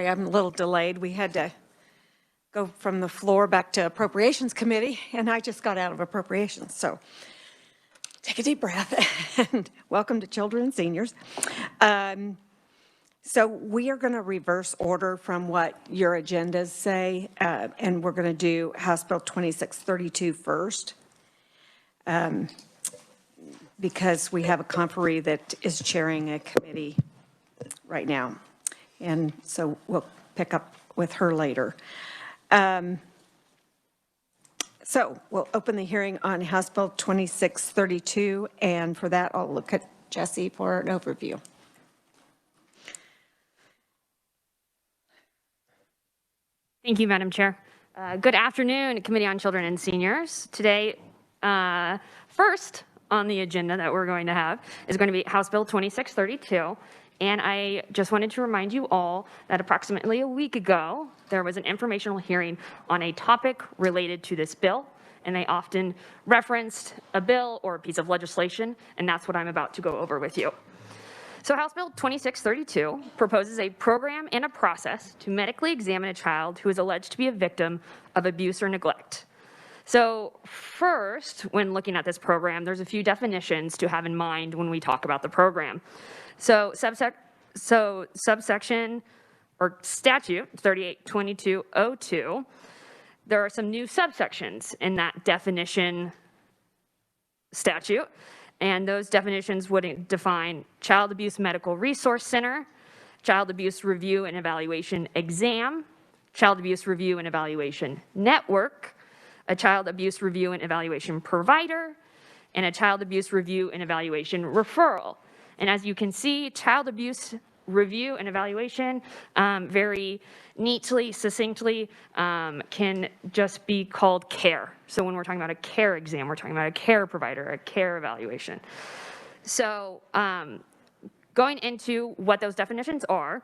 I'm a little delayed. We had to go from the floor back to Appropriations Committee, and I just got out of Appropriations. So take a deep breath and welcome to children and seniors. So we are going to reverse order from what your agendas say, and we're going to do House Bill 2632 first, because we have a conferee that is chairing a committee right now. And so we'll pick up with her later. So we'll open the hearing on House Bill 2632, and for that, I'll look at Jesse for an overview. Thank you, Madam Chair. Good afternoon, Committee on Children and Seniors. Today, first on the agenda that we're going to have is going to be House Bill 2632. And I just wanted to remind you all that approximately a week ago, there was an informational hearing on a topic related to this bill, and they often referenced a bill or a piece of legislation, and that's what I'm about to go over with you. So House Bill 2632 proposes a program and a process to medically examine a child who is alleged to be a victim of abuse or neglect. So first, when looking at this program, there's a few definitions to have in mind when we talk about the program. So subsection or statute 382202, there are some new subsections in that definition statute, and those definitions would define Child Abuse Medical Resource Center, Child Abuse Review and Evaluation Exam, Child Abuse Review and Evaluation Network, a Child Abuse Review and Evaluation Provider, and a Child Abuse Review and Evaluation Referral. And as you can see, child abuse review and evaluation very neatly, succinctly can just be called care. So when we're talking about a care exam, we're talking about a care provider, a care evaluation. So going into what those definitions are,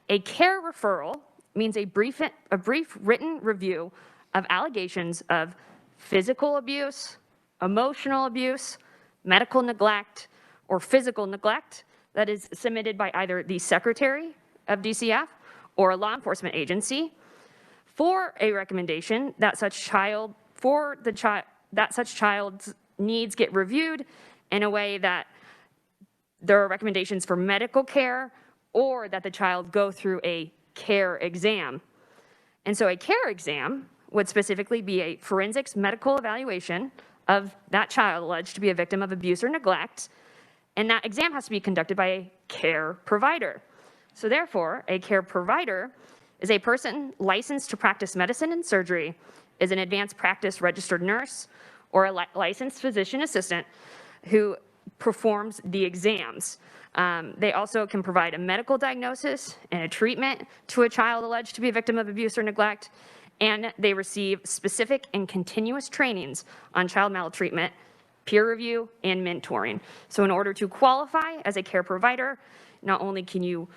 a care referral means a brief written review of allegations of physical abuse, emotional abuse, medical neglect, or physical neglect that is submitted by either the Secretary of DCF or a law enforcement agency for a recommendation that such child's needs get reviewed in a way that there are recommendations for medical care or that the child go through a care exam. And so a care exam would specifically be a forensics medical evaluation of that child alleged to be a victim of abuse or neglect. And that exam has to be conducted by a care provider. So therefore, a care provider is a person licensed to practice medicine and surgery, is an advanced practice registered nurse, or a licensed physician assistant who performs the exams. They also can provide a medical diagnosis and a treatment to a child alleged to be a victim of abuse or neglect, and they receive specific and continuous trainings on child maltreatment, peer review, and mentoring. So in order to qualify as a care provider, not only can you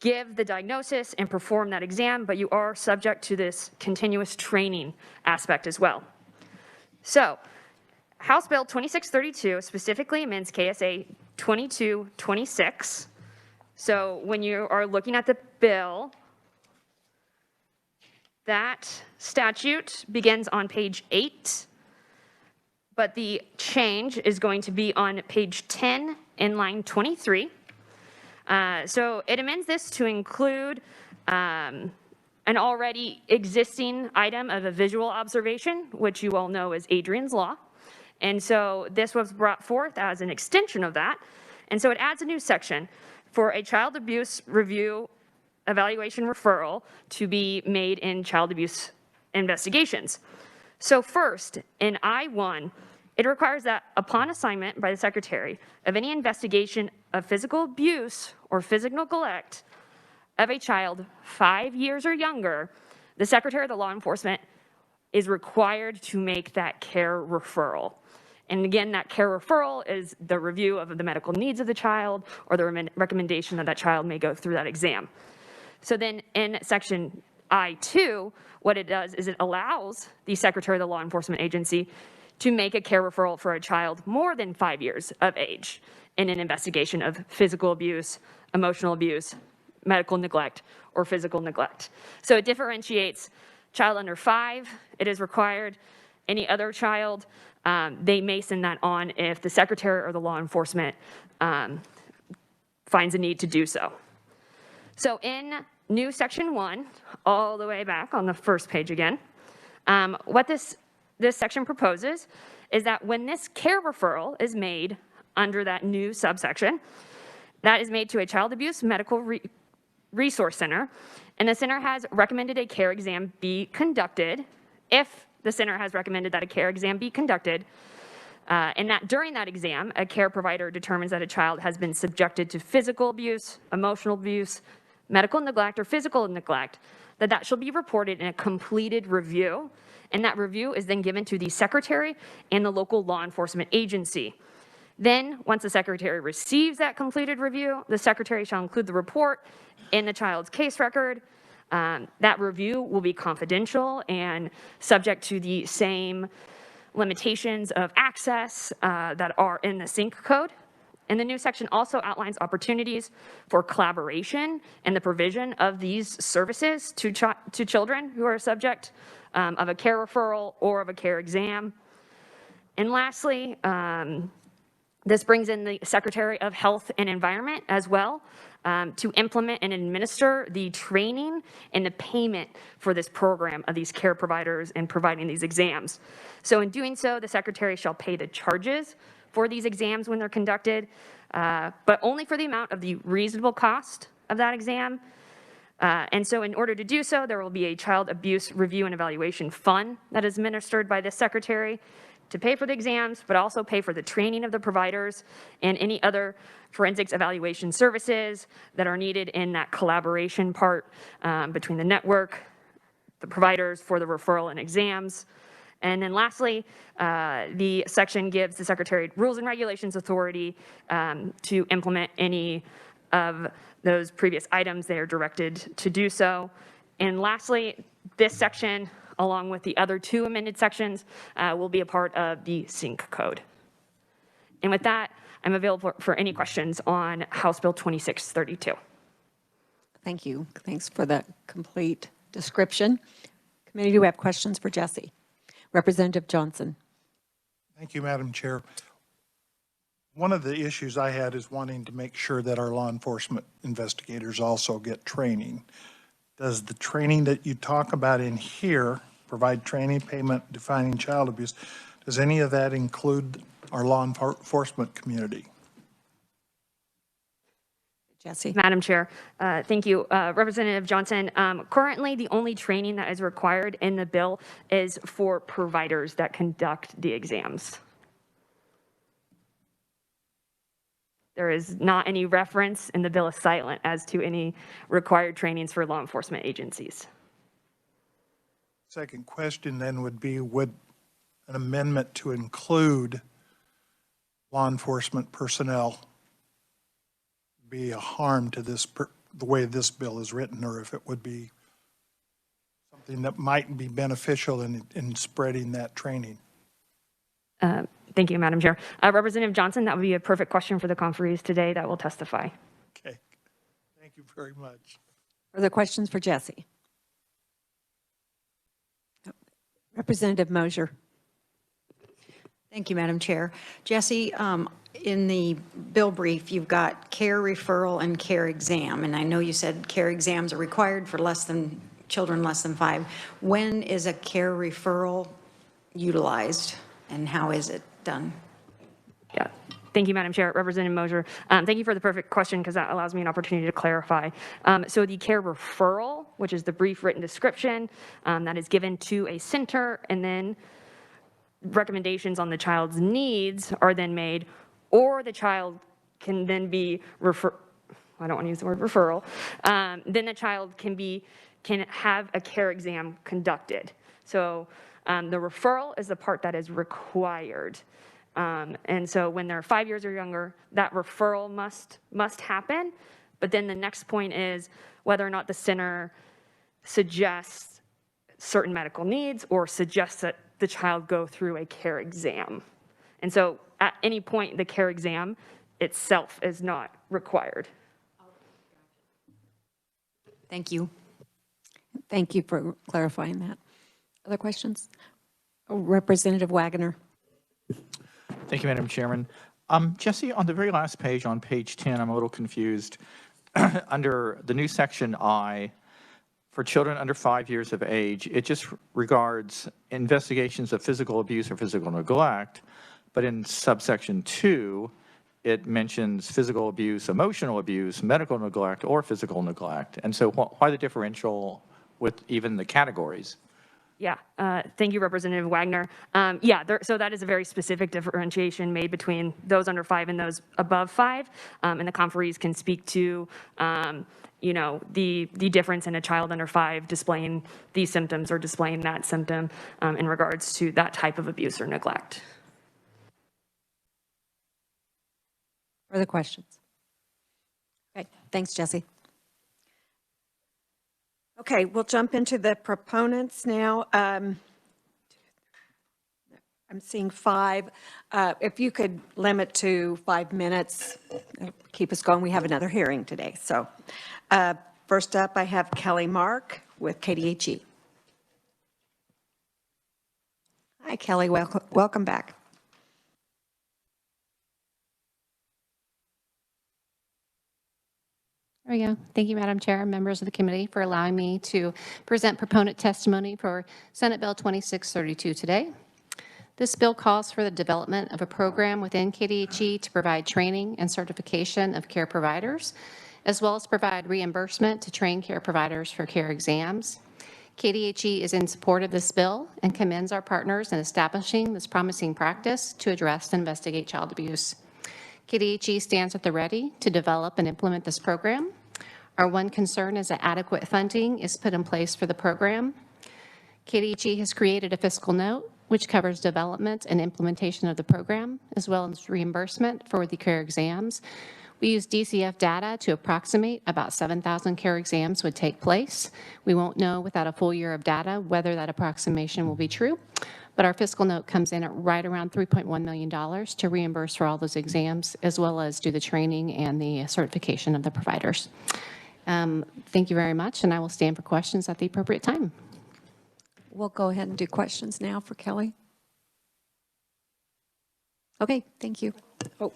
give the diagnosis and perform that exam, but you are subject to this continuous training aspect as well. So House Bill 2632 specifically amends KSA 2226. So when you are looking at the bill, that statute begins on page 8. But the change is going to be on page 10 in line 23. So it amends this to include an already existing item of a visual observation, which you all know is Adrian's Law. And so this was brought forth as an extension of that. And so it adds a new section for a child abuse review evaluation referral to be made in child abuse investigations. So first, in I-1, it requires that upon assignment by the Secretary of any investigation of physical abuse or physical neglect of a child 5 years or younger, the Secretary of the law enforcement is required to make that care referral. And again, that care referral is the review of the medical needs of the child or the recommendation that that child may go through that exam. So then in section I-2, what it does is it allows the Secretary of the law enforcement agency to make a care referral for a child more than 5 years of age in an investigation of physical abuse, emotional abuse, medical neglect, or physical neglect. So it differentiates child under 5, it is required. Any other child, they may send that on if the secretary or the law enforcement finds a need to do so. So in new section 1, all the way back on the first page again, what this section proposes is that when this care referral is made under that new subsection, that is made to a child abuse medical resource center, and the center has recommended a care exam be conducted. If the center has recommended that a care exam be conducted, and that during that exam, a care provider determines that a child has been subjected to physical abuse, emotional abuse, medical neglect, or physical neglect, that shall be reported in a completed review, and that review is then given to the secretary and the local law enforcement agency. Then, once the secretary receives that completed review, the secretary shall include the report in the child's case record. That review will be confidential and subject to the same limitations of access that are in the SYNC code. And the new section also outlines opportunities for collaboration and the provision of these services to children who are subject of a care referral or of a care exam. And lastly, this brings in the Secretary of Health and Environment as well to implement and administer the training and the payment for this program of these care providers and providing these exams. So in doing so, the Secretary shall pay the charges for these exams when they're conducted, but only for the amount of the reasonable cost of that exam. And so in order to do so, there will be a Child Abuse Review and Evaluation Fund that is administered by the Secretary to pay for the exams, but also pay for the training of the providers and any other forensics evaluation services that are needed in that collaboration part between the network, the providers for the referral and exams. And then lastly, the section gives the Secretary rules and regulations authority to implement any of those previous items they are directed to do so. And lastly, this section, along with the other 2 amended sections, will be a part of the SYNC code. And with that, I'm available for any questions on House Bill 2632. Thank you. Thanks for the complete description. Committee, do we have questions for Jesse? Representative Johnson. Thank you, Madam Chair. One of the issues I had is wanting to make sure that our law enforcement investigators also get training. Does the training that you talk about in here, provide training, payment, defining child abuse, does any of that include our law enforcement community? Jesse. Madam Chair, thank you. Representative Johnson, currently the only training that is required in the bill is for providers that conduct the exams. There is not any reference, and the bill is silent as to any required trainings for law enforcement agencies. Second question then would be, would an amendment to include law enforcement personnel be a harm to this, the way this bill is written, or if it would be something that might be beneficial in spreading that training? Thank you, Madam Chair. Representative Johnson, that would be a perfect question for the conferees today that will testify. Okay, thank you very much. Further questions for Jesse? Representative Mosier. Thank you, Madam Chair. Jesse, in the bill brief, you've got care referral and care exam, and I know you said care exams are required for children less than 5. When is a care referral utilized, and how is it done? Yeah. Thank you, Madam Chair. Representative Mosier, thank you for the perfect question, because that allows me an opportunity to clarify. So the care referral, which is the brief written description that is given to a center, and then recommendations on the child's needs are then made, or the child can then be I don't want to use the word referral. Then the child can have a care exam conducted. So the referral is the part that is required. And so when they're 5 years or younger, that referral must happen. But then the next point is whether or not the center suggests certain medical needs or suggests that the child go through a care exam. And so at any point, the care exam itself is not required. Thank you. Thank you for clarifying that. Other questions? Representative Wagoner. Thank you, Madam Chairman. Jesse, on the very last page, on page 10, I'm a little confused. Under the new section I, for children under 5 years of age, it just regards investigations of physical abuse or physical neglect. But in subsection 2, it mentions physical abuse, emotional abuse, medical neglect, or physical neglect. And so why the differential with even the categories? Yeah, thank you, Representative Wagner. Yeah, so that is a very specific differentiation made between those under 5 and those above 5. And the conferees can speak to, you know, the difference in a child under 5 displaying these symptoms or displaying that symptom in regards to that type of abuse or neglect. Further questions? Okay, thanks, Jesse. Okay, we'll jump into the proponents now. I'm seeing 5. If you could limit to 5 minutes, keep us going. We have another hearing today. So first up, I have Kelly Mark with KDHE. Hi, Kelly. Welcome back. There we go. Thank you, Madam Chair, and members of the committee for allowing me to present proponent testimony for Senate Bill 2632 today. This bill calls for the development of a program within KDHE to provide training and certification of care providers, as well as provide reimbursement to trained care providers for care exams. KDHE is in support of this bill and commends our partners in establishing this promising practice to address and investigate child abuse. KDHE stands at the ready to develop and implement this program. Our one concern is that adequate funding is put in place for the program. KDHE has created a fiscal note which covers development and implementation of the program, as well as reimbursement for the care exams. We use DCF data to approximate about 7,000 care exams would take place. We won't know without a full year of data whether that approximation will be true, but our fiscal note comes in at right around $3.1 million to reimburse for all those exams, as well as do the training and the certification of the providers. Thank you very much, and I will stand for questions at the appropriate time. We'll go ahead and do questions now for Kelly. Okay, thank you. Oh,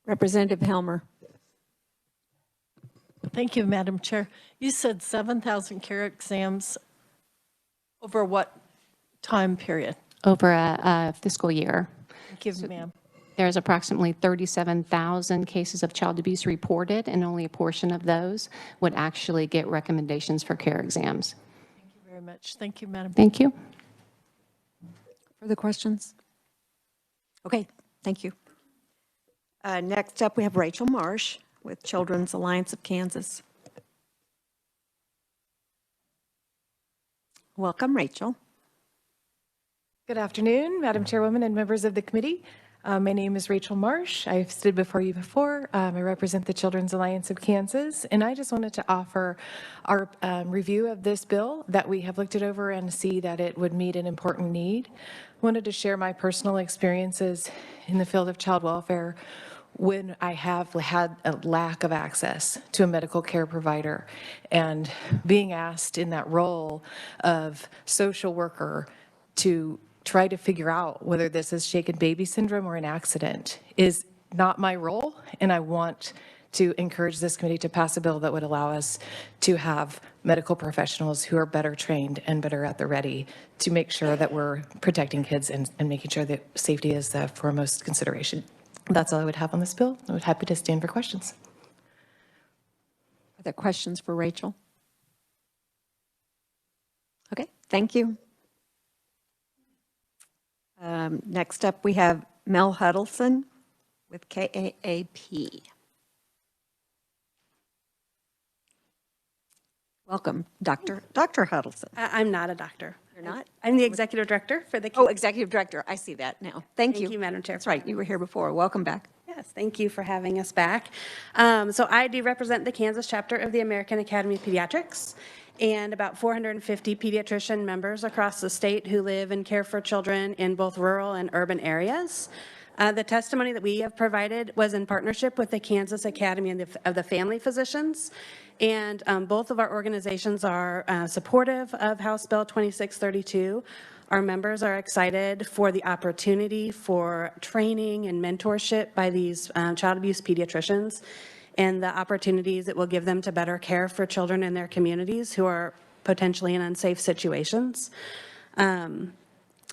Representative Helmer. Thank you, Madam Chair. You said 7,000 care exams over what time period? Over a fiscal year. Thank you, ma'am. There's approximately 37,000 cases of child abuse reported, and only a portion of those would actually get recommendations for care exams. Thank you very much. Thank you, Madam. Thank you. Further questions? Okay, thank you. Next up, we have Rachel Marsh with Children's Alliance of Kansas. Welcome, Rachel. Good afternoon, Madam Chairwoman and members of the committee. My name is Rachel Marsh. I've stood before you before. I represent the Children's Alliance of Kansas, and I just wanted to offer our review of this bill that we have looked it over and see that it would meet an important need. I wanted to share my personal experiences in the field of child welfare when I have had a lack of access to a medical care provider, and being asked in that role of social worker to try to figure out whether this is shaken baby syndrome or an accident is not my role, and I want to encourage this committee to pass a bill that would allow us to have medical professionals who are better trained and better at the ready to make sure that we're protecting kids and making sure that safety is the foremost consideration. That's all I would have on this bill. I would be happy to stand for questions. Are there questions for Rachel? Okay, thank you. Next up, we have Mel Huddleston with KAAP. Welcome, Dr. Huddleston. I'm not a doctor. You're not? I'm the executive director for the. Oh, executive director. I see that now. Thank you. Thank you, Madam Chair. That's right. You were here before. Welcome back. Yes, thank you for having us back. So I do represent the Kansas chapter of the American Academy of Pediatrics, and about 450 pediatrician members across the state who live and care for children in both rural and urban areas. The testimony that we have provided was in partnership with the Kansas Academy of the Family Physicians, And both of our organizations are supportive of House Bill 2632. Our members are excited for the opportunity for training and mentorship by these child abuse pediatricians and the opportunities it will give them to better care for children in their communities who are potentially in unsafe situations.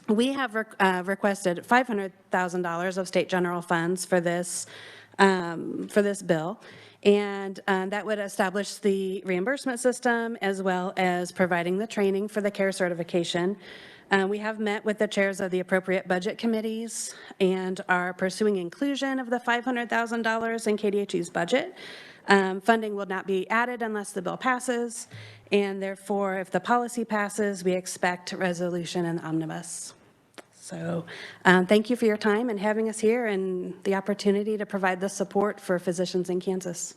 We have requested $500,000 of state general funds for this bill, and that would establish the reimbursement system as well as providing the training for the care certification. We have met with the chairs of the appropriate budget committees and are pursuing inclusion of the $500,000 in KDHE's budget. Funding will not be added unless the bill passes, and therefore, if the policy passes, we expect resolution in omnibus. So thank you for your time and having us here and the opportunity to provide the support for physicians in Kansas.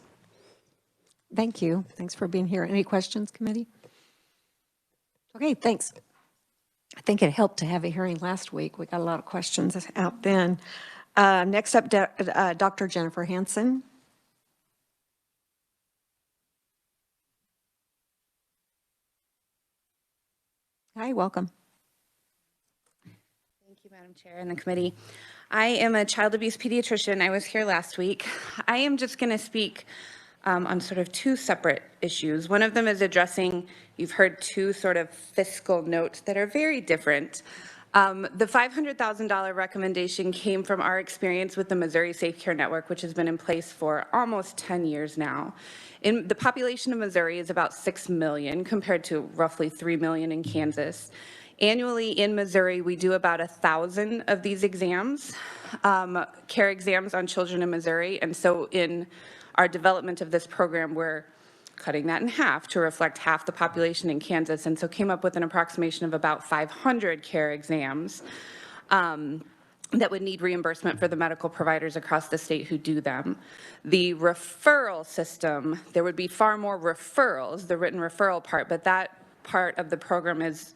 Thank you. Thanks for being here. Any questions, committee? Okay, thanks. I think it helped to have a hearing last week. We got a lot of questions out then. Next up, Dr. Jennifer Hansen. Hi, welcome. Thank you, Madam Chair and the committee. I am a child abuse pediatrician. I was here last week. I am just going to speak on sort of two separate issues. One of them is addressing, you've heard two sort of fiscal notes that are very different. The $500,000 recommendation came from our experience with the Missouri Safe Care Network, which has been in place for almost 10 years now. The population of Missouri is about 6 million compared to roughly 3 million in Kansas. Annually in Missouri, we do about 1,000 of these exams, care exams on children in Missouri. And so in our development of this program, we're cutting that in half to reflect half the population in Kansas. And so came up with an approximation of about 500 care exams that would need reimbursement for the medical providers across the state who do them. The referral system, there would be far more referrals, the written referral part, but that part of the program is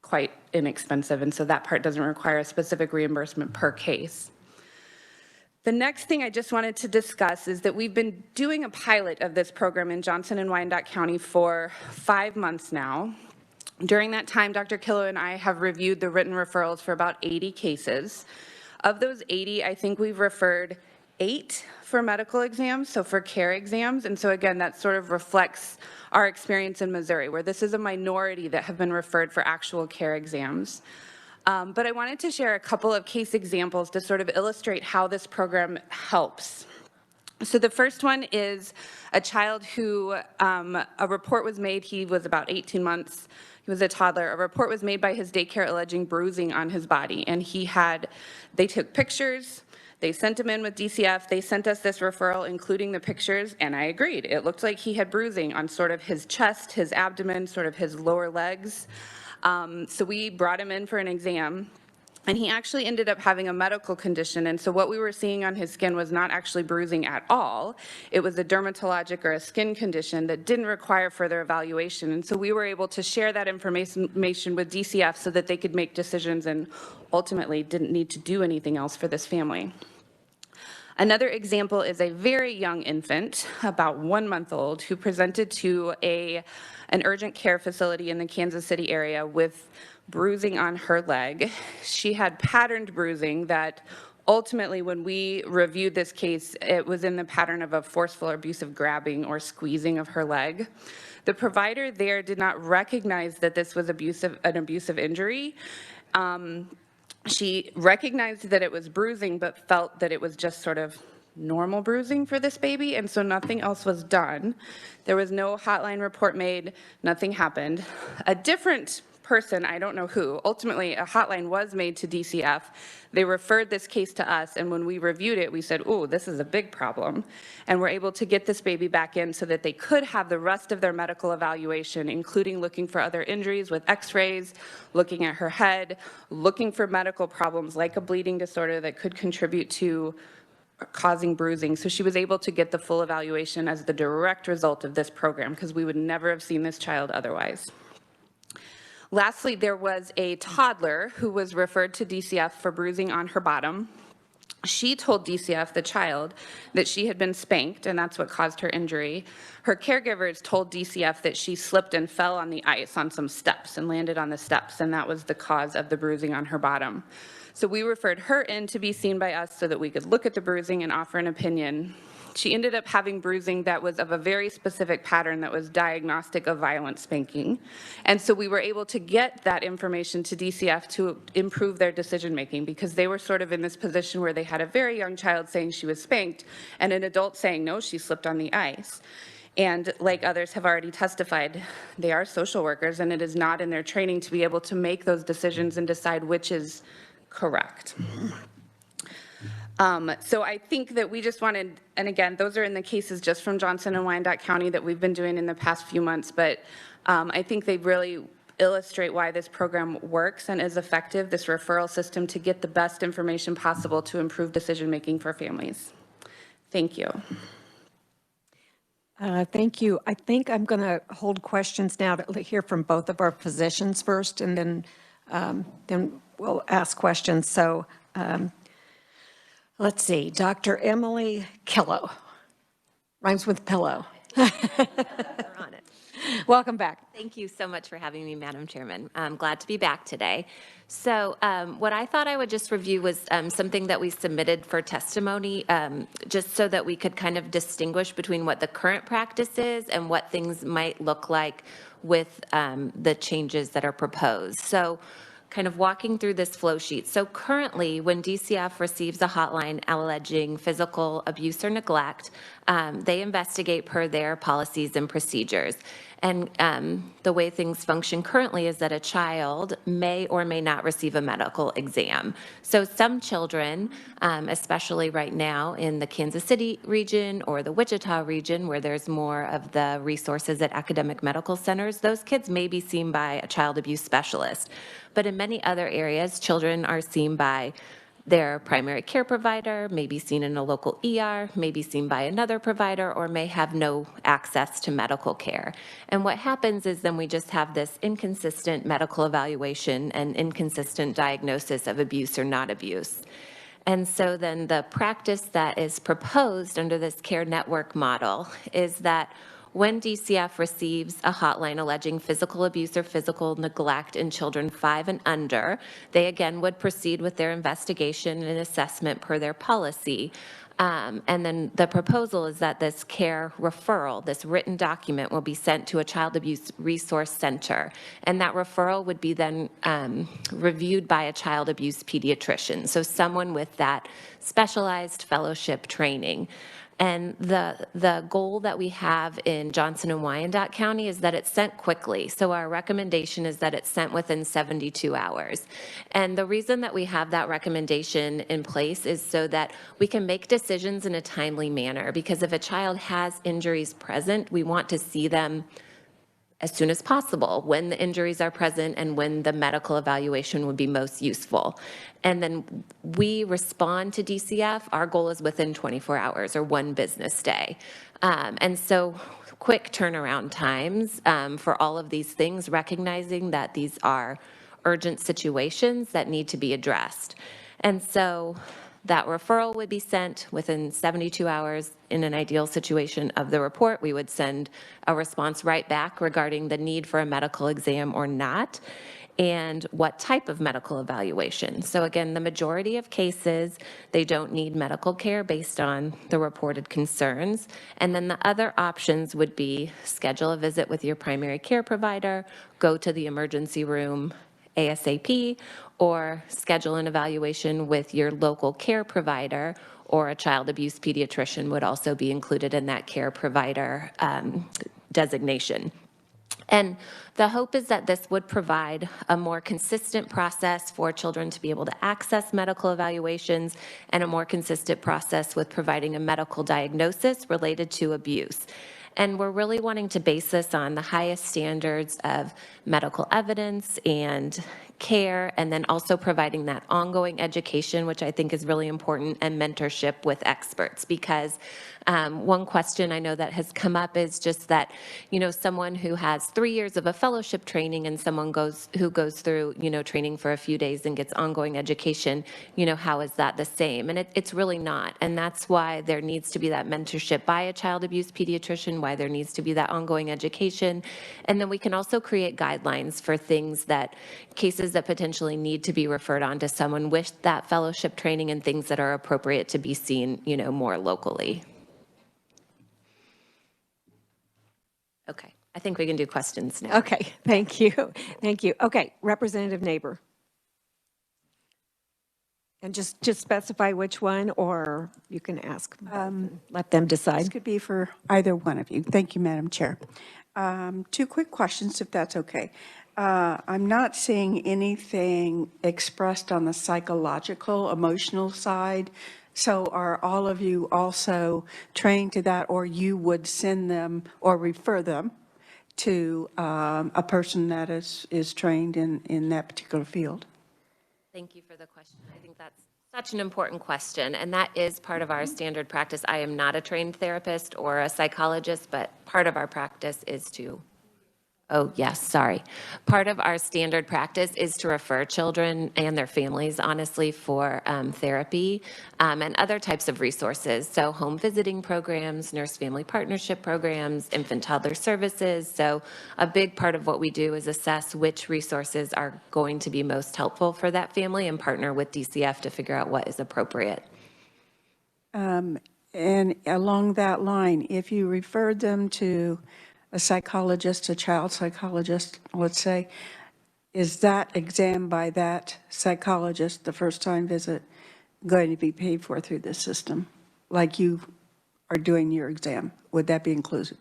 quite inexpensive, and so that part doesn't require a specific reimbursement per case. The next thing I just wanted to discuss is that we've been doing a pilot of this program in Johnson and Wyandotte County for 5 months now. During that time, Dr. Killow and I have reviewed the written referrals for about 80 cases. Of those 80, I think we've referred 8 for medical exams, so for care exams, and so again, that sort of reflects our experience in Missouri, where this is a minority that have been referred for actual care exams. But I wanted to share a couple of case examples to sort of illustrate how this program helps. So the first one is a child who a report was made, he was about 18 months, he was a toddler. A report was made by his daycare alleging bruising on his body, and they took pictures, they sent him in with DCF, they sent us this referral including the pictures, and I agreed. It looked like he had bruising on sort of his chest, his abdomen, sort of his lower legs. So we brought him in for an exam, and he actually ended up having a medical condition, and so what we were seeing on his skin was not actually bruising at all. It was a dermatologic or a skin condition that didn't require further evaluation, and so we were able to share that information with DCF so that they could make decisions and ultimately didn't need to do anything else for this family. Another example is a very young infant, about 1 month old, who presented to an urgent care facility in the Kansas City area with bruising on her leg. She had patterned bruising that ultimately, when we reviewed this case, it was in the pattern of a forceful or abusive grabbing or squeezing of her leg. The provider there did not recognize that this was an abusive injury. She recognized that it was bruising, but felt that it was just sort of normal bruising for this baby, and so nothing else was done. There was no hotline report made, nothing happened. A different person, I don't know who, ultimately a hotline was made to DCF. They referred this case to us, and when we reviewed it, we said, oh, this is a big problem. And we're able to get this baby back in so that they could have the rest of their medical evaluation, including looking for other injuries with x-rays, looking at her head, looking for medical problems like a bleeding disorder that could contribute to causing bruising. So she was able to get the full evaluation as the direct result of this program, because we would never have seen this child otherwise. Lastly, there was a toddler who was referred to DCF for bruising on her bottom. She told DCF, the child, that she had been spanked, and that's what caused her injury. Her caregivers told DCF that she slipped and fell on the ice on some steps and landed on the steps, and that was the cause of the bruising on her bottom. So we referred her in to be seen by us so that we could look at the bruising and offer an opinion. She ended up having bruising that was of a very specific pattern that was diagnostic of violent spanking. And so we were able to get that information to DCF to improve their decision making, because they were sort of in this position where they had a very young child saying she was spanked and an adult saying, no, she slipped on the ice. And like others have already testified, they are social workers, and it is not in their training to be able to make those decisions and decide which is correct. So I think that we just wanted, and again, those are in the cases just from Johnson and Wyandotte County that we've been doing in the past few months, but I think they really illustrate why this program works and is effective, this referral system, to get the best information possible to improve decision-making for families. Thank you. Thank you. I think I'm going to hold questions now to hear from both of our physicians first, and then we'll ask questions. So let's see, Dr. Emily Killow. Rhymes with pillow. We're on it. Welcome back. Thank you so much for having me, Madam Chairman. I'm glad to be back today. So what I thought I would just review was something that we submitted for testimony, just so that we could kind of distinguish between what the current practice is and what things might look like with the changes that are proposed. So kind of walking through this flow sheet. So currently, when DCF receives a hotline alleging physical abuse or neglect, they investigate per their policies and procedures. And the way things function currently is that a child may or may not receive a medical exam. So some children, especially right now in the Kansas City region or the Wichita region, where there's more of the resources at academic medical centers, those kids may be seen by a child abuse specialist. But in many other areas, children are seen by their primary care provider, may be seen in a local ER, may be seen by another provider, or may have no access to medical care. And what happens is then we just have this inconsistent medical evaluation and inconsistent diagnosis of abuse or not abuse. And so then the practice that is proposed under this care network model is that when DCF receives a hotline alleging physical abuse or physical neglect in children 5 and under, they again would proceed with their investigation and assessment per their policy. And then the proposal is that this care referral, this written document, will be sent to a child abuse resource center. And that referral would be then reviewed by a child abuse pediatrician, so someone with that specialized fellowship training. And the goal that we have in Johnson and Wyandotte County is that it's sent quickly. So our recommendation is that it's sent within 72 hours. And the reason that we have that recommendation in place is so that we can make decisions in a timely manner. Because if a child has injuries present, we want to see them as soon as possible when the injuries are present and when the medical evaluation would be most useful. And then we respond to DCF. Our goal is within 24 hours or 1 business day. And so quick turnaround times for all of these things, recognizing that these are urgent situations that need to be addressed. And so that referral would be sent within 72 hours. In an ideal situation of the report, we would send a response right back regarding the need for a medical exam or not, and what type of medical evaluation. So again, the majority of cases, they don't need medical care based on the reported concerns. And then the other options would be schedule a visit with your primary care provider, go to the emergency room ASAP, or schedule an evaluation with your local care provider, or a child abuse pediatrician would also be included in that care provider designation. And the hope is that this would provide a more consistent process for children to be able to access medical evaluations, and a more consistent process with providing a medical diagnosis related to abuse. And we're really wanting to base this on the highest standards of medical evidence and care, and then also providing that ongoing education, which I think is really important, and mentorship with experts. Because one question I know that has come up is just that, someone who has 3 years of a fellowship training and someone who goes through, training for a few days and gets ongoing education, how is that the same? And it's really not. And that's why there needs to be that mentorship by a child abuse pediatrician, why there needs to be that ongoing education. And then we can also create guidelines for cases that potentially need to be referred on to someone with that fellowship training, and things that are appropriate to be seen, more locally. Okay, I think we can do questions now. Okay, thank you. Thank you. Okay, Representative Neighbor. And just specify which one, or you can ask, let them This decide. could be for either one of you. Thank you, Madam Chair. 2 quick questions, if that's okay. I'm not seeing anything expressed on the psychological, emotional side. So are all of you also trained to that, or you would send them or refer them to a person that is trained in that particular field? Thank you for the question. I think that's such an important question, and that is part of our standard practice. I am not a trained therapist or a psychologist, but part of our practice is to Part of our standard practice is to refer children and their families, honestly, for therapy and other types of resources. So home visiting programs, nurse-family partnership programs, infant-toddler services. So a big part of what we do is assess which resources are going to be most helpful for that family and partner with DCF to figure out what is appropriate. And along that line, if you referred them to a psychologist, a child psychologist, let's say, is that exam by that psychologist, the first time visit, going to be paid for through the system? Like you are doing your exam, would that be included?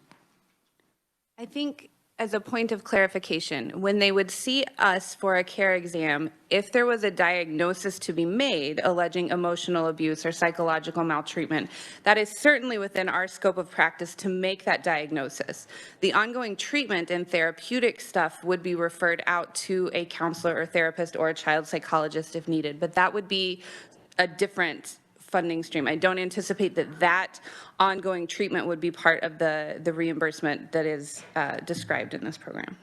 I think as a point of clarification, when they would see us for a care exam, if there was a diagnosis to be made alleging emotional abuse or psychological maltreatment, that is certainly within our scope of practice to make that diagnosis. The ongoing treatment and therapeutic stuff would be referred out to a counselor or therapist or a child psychologist if needed, but that would be a different funding stream. I don't anticipate that ongoing treatment would be part of the reimbursement that is described in this program.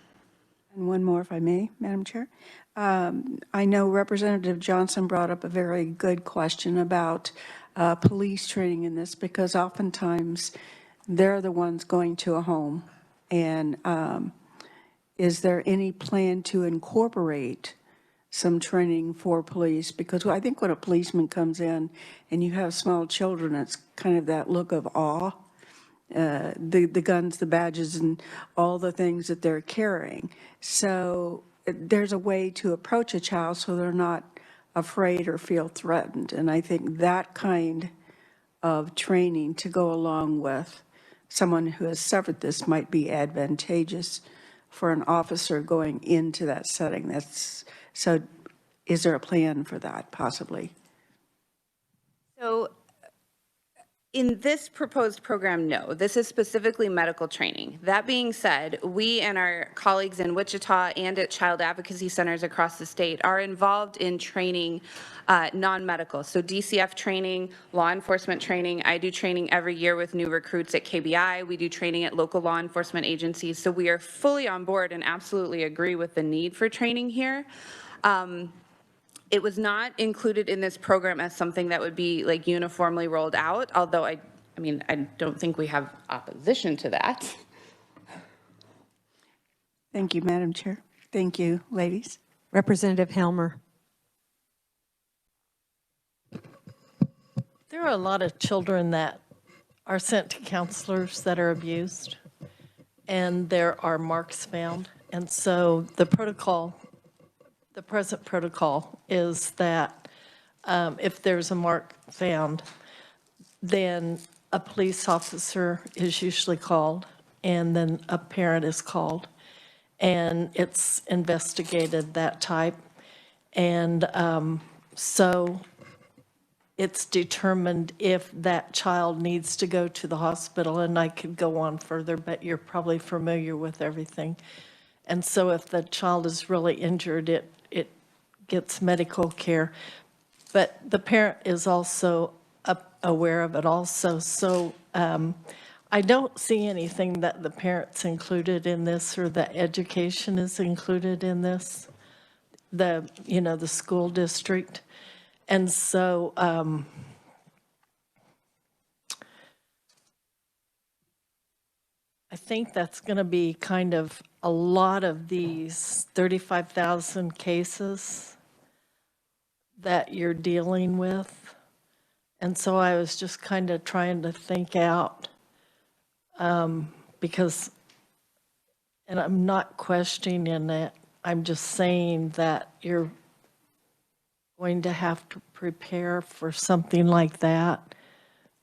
And one more, if I may, Madam Chair. I know Representative Johnson brought up a very good question about police training in this, because oftentimes they're the ones going to a home. And is there any plan to incorporate some training for police? Because I think when a policeman comes in and you have small children, it's kind of that look of awe, the guns, the badges, and all the things that they're carrying. So there's a way to approach a child so they're not afraid or feel threatened. And I think that kind of training to go along with someone who has suffered this might be advantageous for an officer going into that setting. So is there a plan for that, possibly? So in this proposed program, no. This is specifically medical training. That being said, we and our colleagues in Wichita and at child advocacy centers across the state are involved in training non-medical. So DCF training, law enforcement training. I do training every year with new recruits at KBI. We do training at local law enforcement agencies. So we are fully on board and absolutely agree with the need for training here. It was not included in this program as something that would be like uniformly rolled out, although I don't think we have opposition to that. Thank you, Madam Chair. Thank you, ladies. Representative Helmer. There are a lot of children that are sent to counselors that are abused, and there are marks found. And so the present protocol is that if there's a mark found, then a police officer is usually called, and then a parent is called, and it's investigated, that type. And so it's determined if that child needs to go to the hospital, and I could go on further, but you're probably familiar with everything. And so if the child is really injured, it gets medical care. But the parent is also aware of it also. So I don't see anything that the parent's included in this or that education is included in this, the school district. And so I think that's going to be kind of a lot of these 35,000 cases that you're dealing with. And so I was just kind of trying to think out because, and I'm not questioning it, I'm just saying that you're going to have to prepare for something like that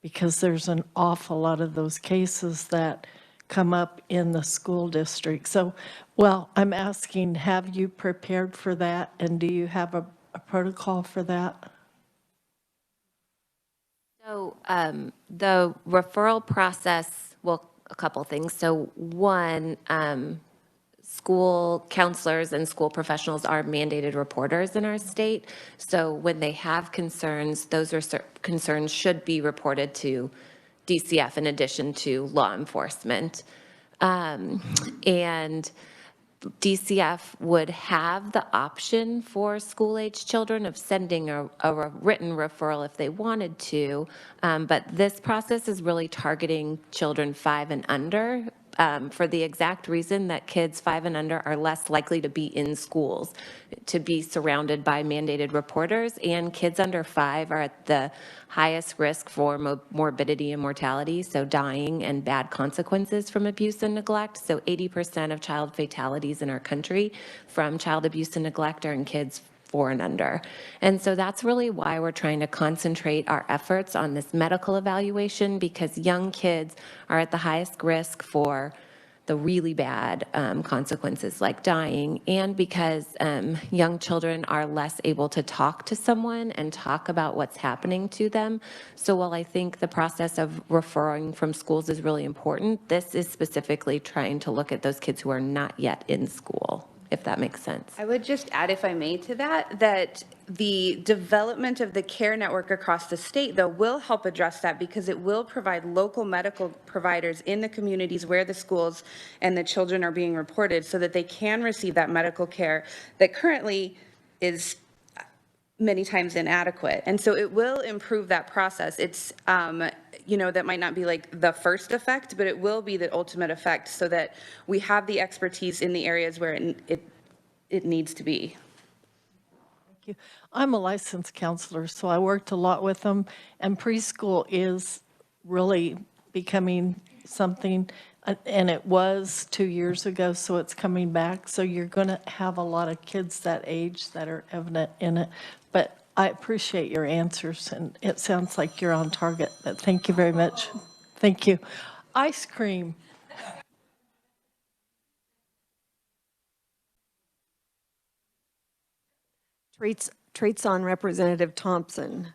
because there's an awful lot of those cases that come up in the school district. So, well, I'm asking, have you prepared for that? And do you have a protocol for that? So the referral process, well, a couple things. So one, school counselors and school professionals are mandated reporters in our state. So when they have concerns, those concerns should be reported to DCF in addition to law enforcement. And DCF would have the option for school-age children of sending a written referral if they wanted to, but this process is really targeting children 5 and under for the exact reason that kids 5 and under are less likely to be in schools, to be surrounded by mandated reporters, and kids under 5 are at the highest risk for morbidity and mortality, so dying and bad consequences from abuse and neglect. So 80% of child fatalities in our country from child abuse and neglect are in kids 4 and under. And so that's really why we're trying to concentrate our efforts on this medical evaluation, because young kids are at the highest risk for the really bad consequences like dying, and because young children are less able to talk to someone and talk about what's happening to them. So while I think the process of referring from schools is really important, this is specifically trying to look at those kids who are not yet in school, if that makes sense. I would just add, if I may, to that the development of the care network across the state, though, will help address that because it will provide local medical providers in the communities where the schools and the children are being reported so that they can receive that medical care that currently is many times inadequate. And so it will improve that process. It's, that might not be like the first effect, but it will be the ultimate effect so that we have the expertise in the areas where it needs to be. Thank you. I'm a licensed counselor, so I worked a lot with them, and preschool is really becoming something, and it was 2 years ago, so it's coming back. So you're going to have a lot of kids that age that are evident in it. But I appreciate your answers, and it sounds like you're on target. But thank you very much. Thank you. Ice cream. Treats on Representative Thompson.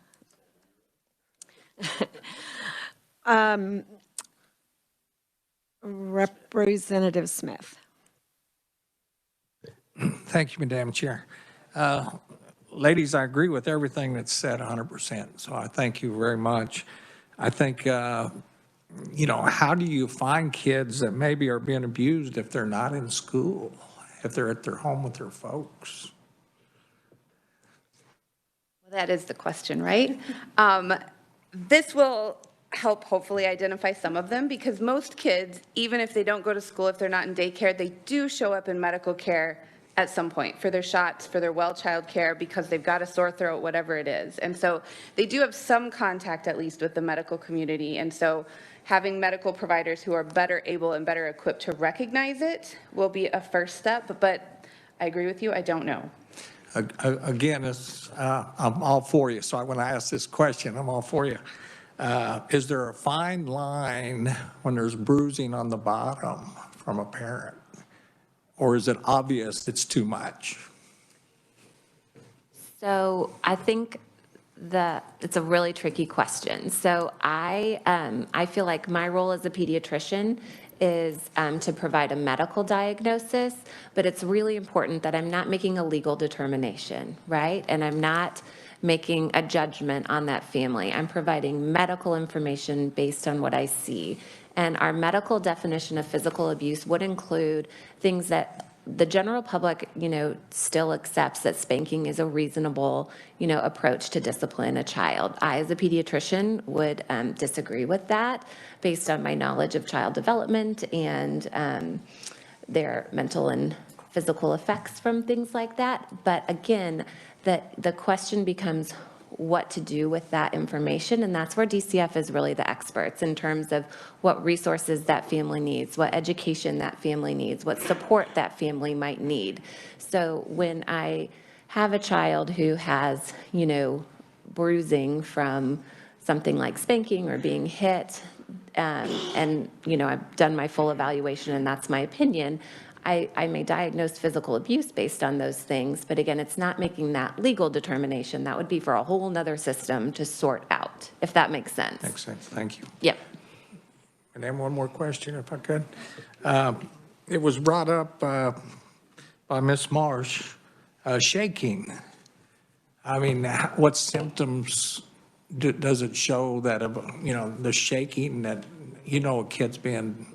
Representative Smith. Thank you, Madam Chair. Ladies, I agree with everything that's said 100%, so I thank you very much. I think, how do you find kids that maybe are being abused if they're not in school, if they're at their home with their folks? Well, that is the question, right? This will help hopefully identify some of them because most kids, even if they don't go to school, if they're not in daycare, they do show up in medical care at some point for their shots, for their well child care, because they've got a sore throat, whatever it is. And so they do have some contact at least with the medical community. And so having medical providers who are better able and better equipped to recognize it will be a first step. But I agree with you, I don't know. Again, I'm all for you. So when I ask this question, I'm all for you. Is there a fine line when there's bruising on the bottom from a parent? Or is it obvious it's too much? So I think it's a really tricky question. So I feel like my role as a pediatrician is to provide a medical diagnosis, but it's really important that I'm not making a legal determination, right? And I'm not making a judgment on that family. I'm providing medical information based on what I see. And our medical definition of physical abuse would include things that the general public, still accepts that spanking is a reasonable, approach to discipline a child. I, as a pediatrician, would disagree with that based on my knowledge of child development and their mental and physical effects from things like that. But again, the question becomes what to do with that information, and that's where DCF is really the experts in terms of what resources that family needs, what education that family needs, what support that family might need. So when I have a child who has, bruising from something like spanking or being hit, and I've done my full evaluation and that's my opinion, I may diagnose physical abuse based on those things, but again, it's not making that legal determination. That would be for a whole nother system to sort out, if that makes sense. Makes sense. Thank you. Yep. And then one more question, if I could. It was brought up by Ms. Marsh, shaking. I mean, what symptoms does it show that, the shaking that, a kid's being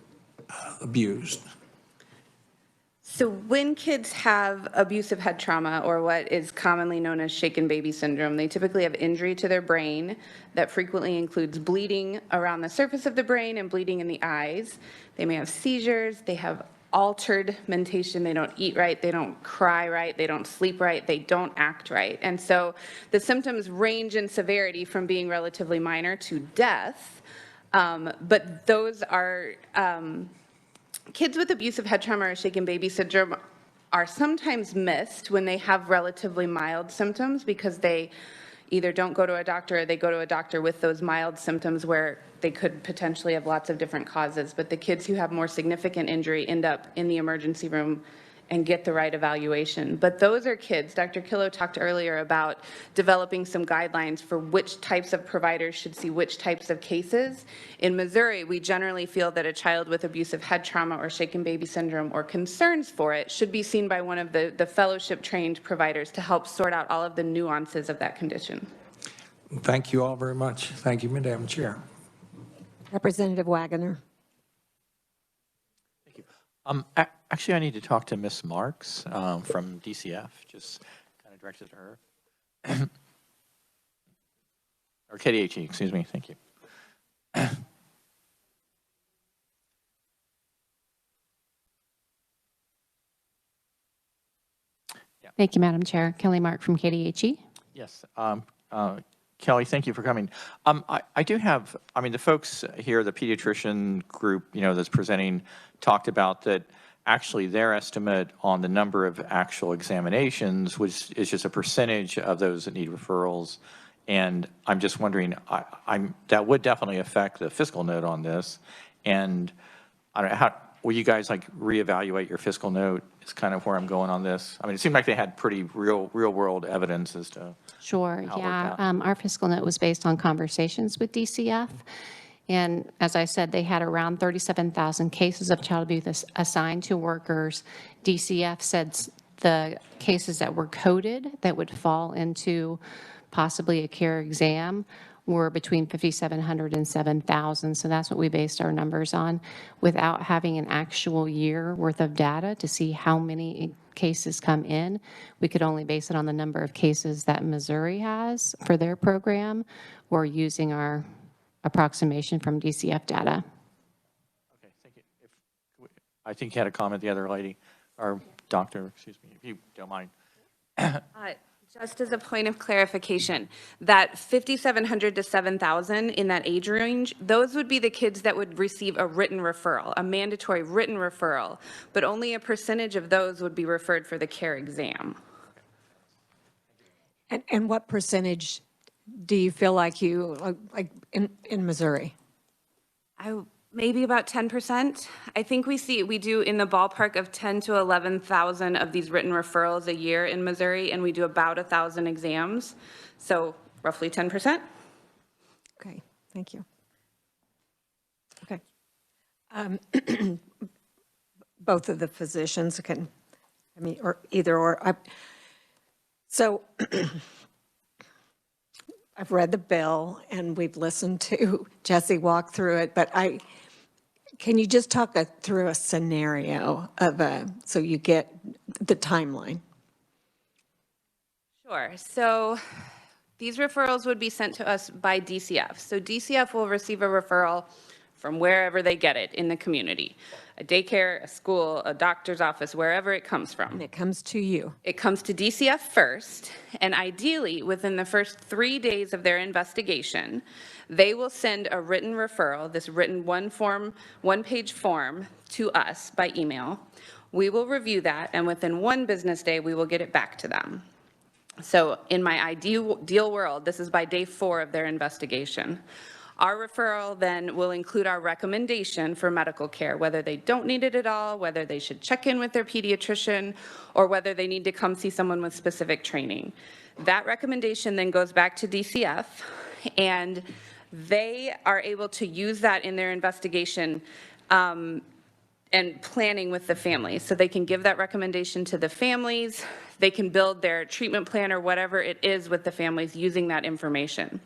abused? So when kids have abusive head trauma, or what is commonly known as shaken baby syndrome, they typically have injury to their brain that frequently includes bleeding around the surface of the brain and bleeding in the eyes. They may have seizures, they have altered mentation, they don't eat right, they don't cry right, they don't sleep right, they don't act right. And so the symptoms range in severity from being relatively minor to death, but those are... Kids with abusive head trauma or shaken baby syndrome are sometimes missed when they have relatively mild symptoms because they either don't go to a doctor or they go to a doctor with those mild symptoms where they could potentially have lots of different causes. But the kids who have more significant injury end up in the emergency room and get the right evaluation. But those are kids. Dr. Killo talked earlier about developing some guidelines for which types of providers should see which types of cases. In Missouri, we generally feel that a child with abusive head trauma or shaken baby syndrome or concerns for it should be seen by one of the fellowship-trained providers to help sort out all of the nuances of that condition. Thank you all very much. Thank you, Madam Chair. Representative Wagoner. Actually, I need to talk to Ms. Marks from DCF, just kind of directed to her. Or KDHE, excuse me, thank you. Thank you, Madam Chair. Kelly Mark from KDHE. Yes, Kelly, thank you for coming. I do have, the folks here, the pediatrician group, that's presenting, talked about that actually their estimate on the number of actual examinations, which is just a percentage of those that need referrals. And I'm just wondering, that would definitely affect the fiscal note on this. And I don't know, how will you guys reevaluate your fiscal note is kind of where I'm going on this. It seemed like they had pretty real world evidence as to Sure, how it yeah. worked out. Our fiscal note was based on conversations with DCF. And as I said, they had around 37,000 cases of child abuse assigned to workers. DCF said the cases that were coded that would fall into possibly a care exam were between 5,700 and 7,000. So that's what we based our numbers on without having an actual year worth of data to see how many cases come in. We could only base it on the number of cases that Missouri has for their program or using our approximation from DCF data. Okay, thank you. I think you had a comment, the other lady, or doctor, excuse me, if you don't mind. Just as a point of clarification, that 5,700 to 7,000 in that age range, those would be the kids that would receive a written referral, a mandatory written referral, but only a percentage of those would be referred for the care exam. And what percentage do you feel like in Missouri? Maybe about 10%. I think we do in the ballpark of 10 to 11,000 of these written referrals a year in Missouri, and we do about 1,000 exams. So roughly 10%. Okay, thank you. Okay. Both of the physicians can, I mean, or either or. So I've read the bill and we've listened to Jesse walk through it, but can you just talk through a scenario of so you get the timeline? Sure. So these referrals would be sent to us by DCF. So DCF will receive a referral from wherever they get it in the community, a daycare, a school, a doctor's office, wherever it comes from. And it comes to you. It comes to DCF first, and ideally, within the first 3 days of their investigation, they will send a written referral, this written one-page form, to us by email. We will review that, and within 1 business day, we will get it back to them. So in my ideal world, this is by day 4 of their investigation. Our referral then will include our recommendation for medical care, whether they don't need it at all, whether they should check in with their pediatrician, or whether they need to come see someone with specific training. That recommendation then goes back to DCF, and they are able to use that in their investigation and planning with the families. So they can give that recommendation to the families, they can build their treatment plan or whatever it is with the families using that information.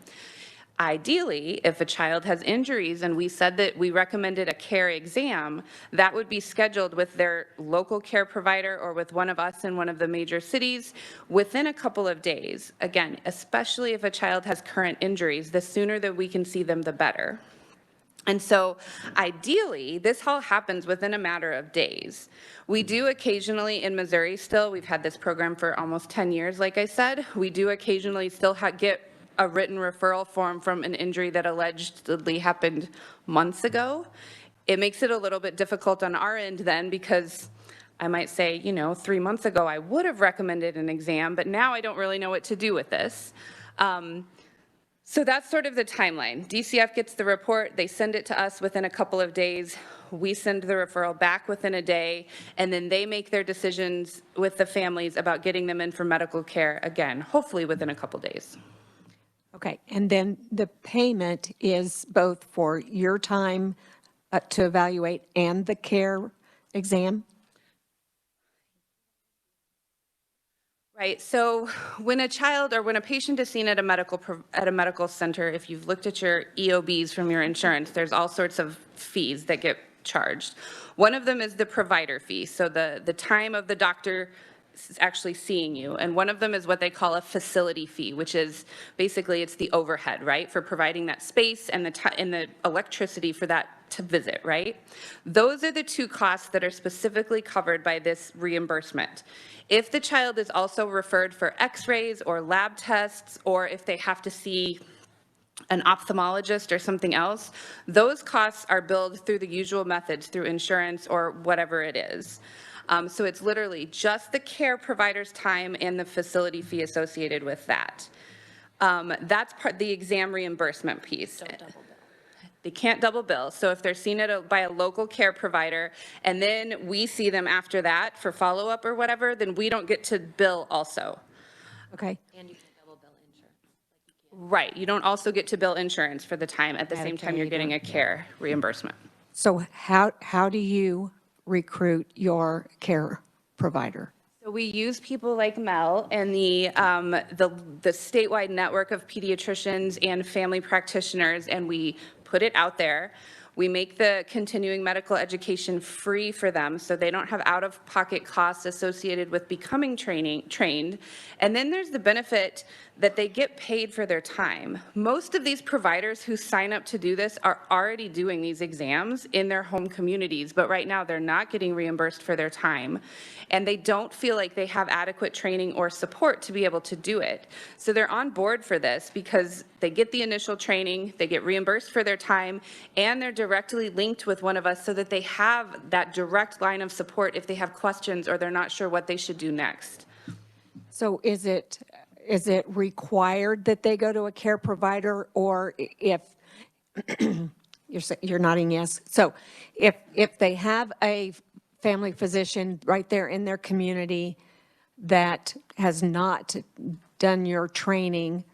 Ideally, if a child has injuries and we said that we recommended a care exam, that would be scheduled with their local care provider or with one of us in one of the major cities within a couple of days. Again, especially if a child has current injuries, the sooner that we can see them, the better. And so ideally, this all happens within a matter of days. We do occasionally in Missouri still, we've had this program for almost 10 years, like I said, we do occasionally still get a written referral form from an injury that allegedly happened months ago. It makes it a little bit difficult on our end then because I might say, 3 months ago I would have recommended an exam, but now I don't really know what to do with this. So that's sort of the timeline. DCF gets the report, they send it to us within a couple of days, we send the referral back within a day, and then they make their decisions with the families about getting them in for medical care, again, hopefully within a couple days. Okay, and then the payment is both for your time to evaluate and the care exam? Right, so when a child or when a patient is seen at a medical center, if you've looked at your EOBs from your insurance, there's all sorts of fees that get charged. One of them is the provider fee, so the time of the doctor actually seeing you, and one of them is what they call a facility fee, which is basically it's the overhead, right, for providing that space and the electricity for that to visit, right? Those are the 2 costs that are specifically covered by this reimbursement. If the child is also referred for x-rays or lab tests, or if they have to see an ophthalmologist or something else, those costs are billed through the usual methods, through insurance or whatever it is. So it's literally just the care provider's time and the facility fee associated with that. That's the exam reimbursement piece. They can't double bill. So if they're seen by a local care provider and then we see them after that for follow-up or whatever, then we don't get to bill also. Okay. And you can't double bill insurance. Right. You don't also get to bill insurance for the time at the same time you're getting a care reimbursement. So how do you recruit your care provider? So we use people like Mel and the statewide network of pediatricians and family practitioners, and we put it out there. We make the continuing medical education free for them so they don't have out-of-pocket costs associated with becoming trained. And then there's the benefit that they get paid for their time. Most of these providers who sign up to do this are already doing these exams in their home communities, but right now they're not getting reimbursed for their time. And they don't feel like they have adequate training or support to be able to do it. So they're on board for this because they get the initial training, they get reimbursed for their time, and they're directly linked with one of us so that they have that direct line of support if they have questions or they're not sure what they should do next. So is it required that they go to a care provider, or if you're nodding yes? So if they have a family physician right there in their community that has not done your training,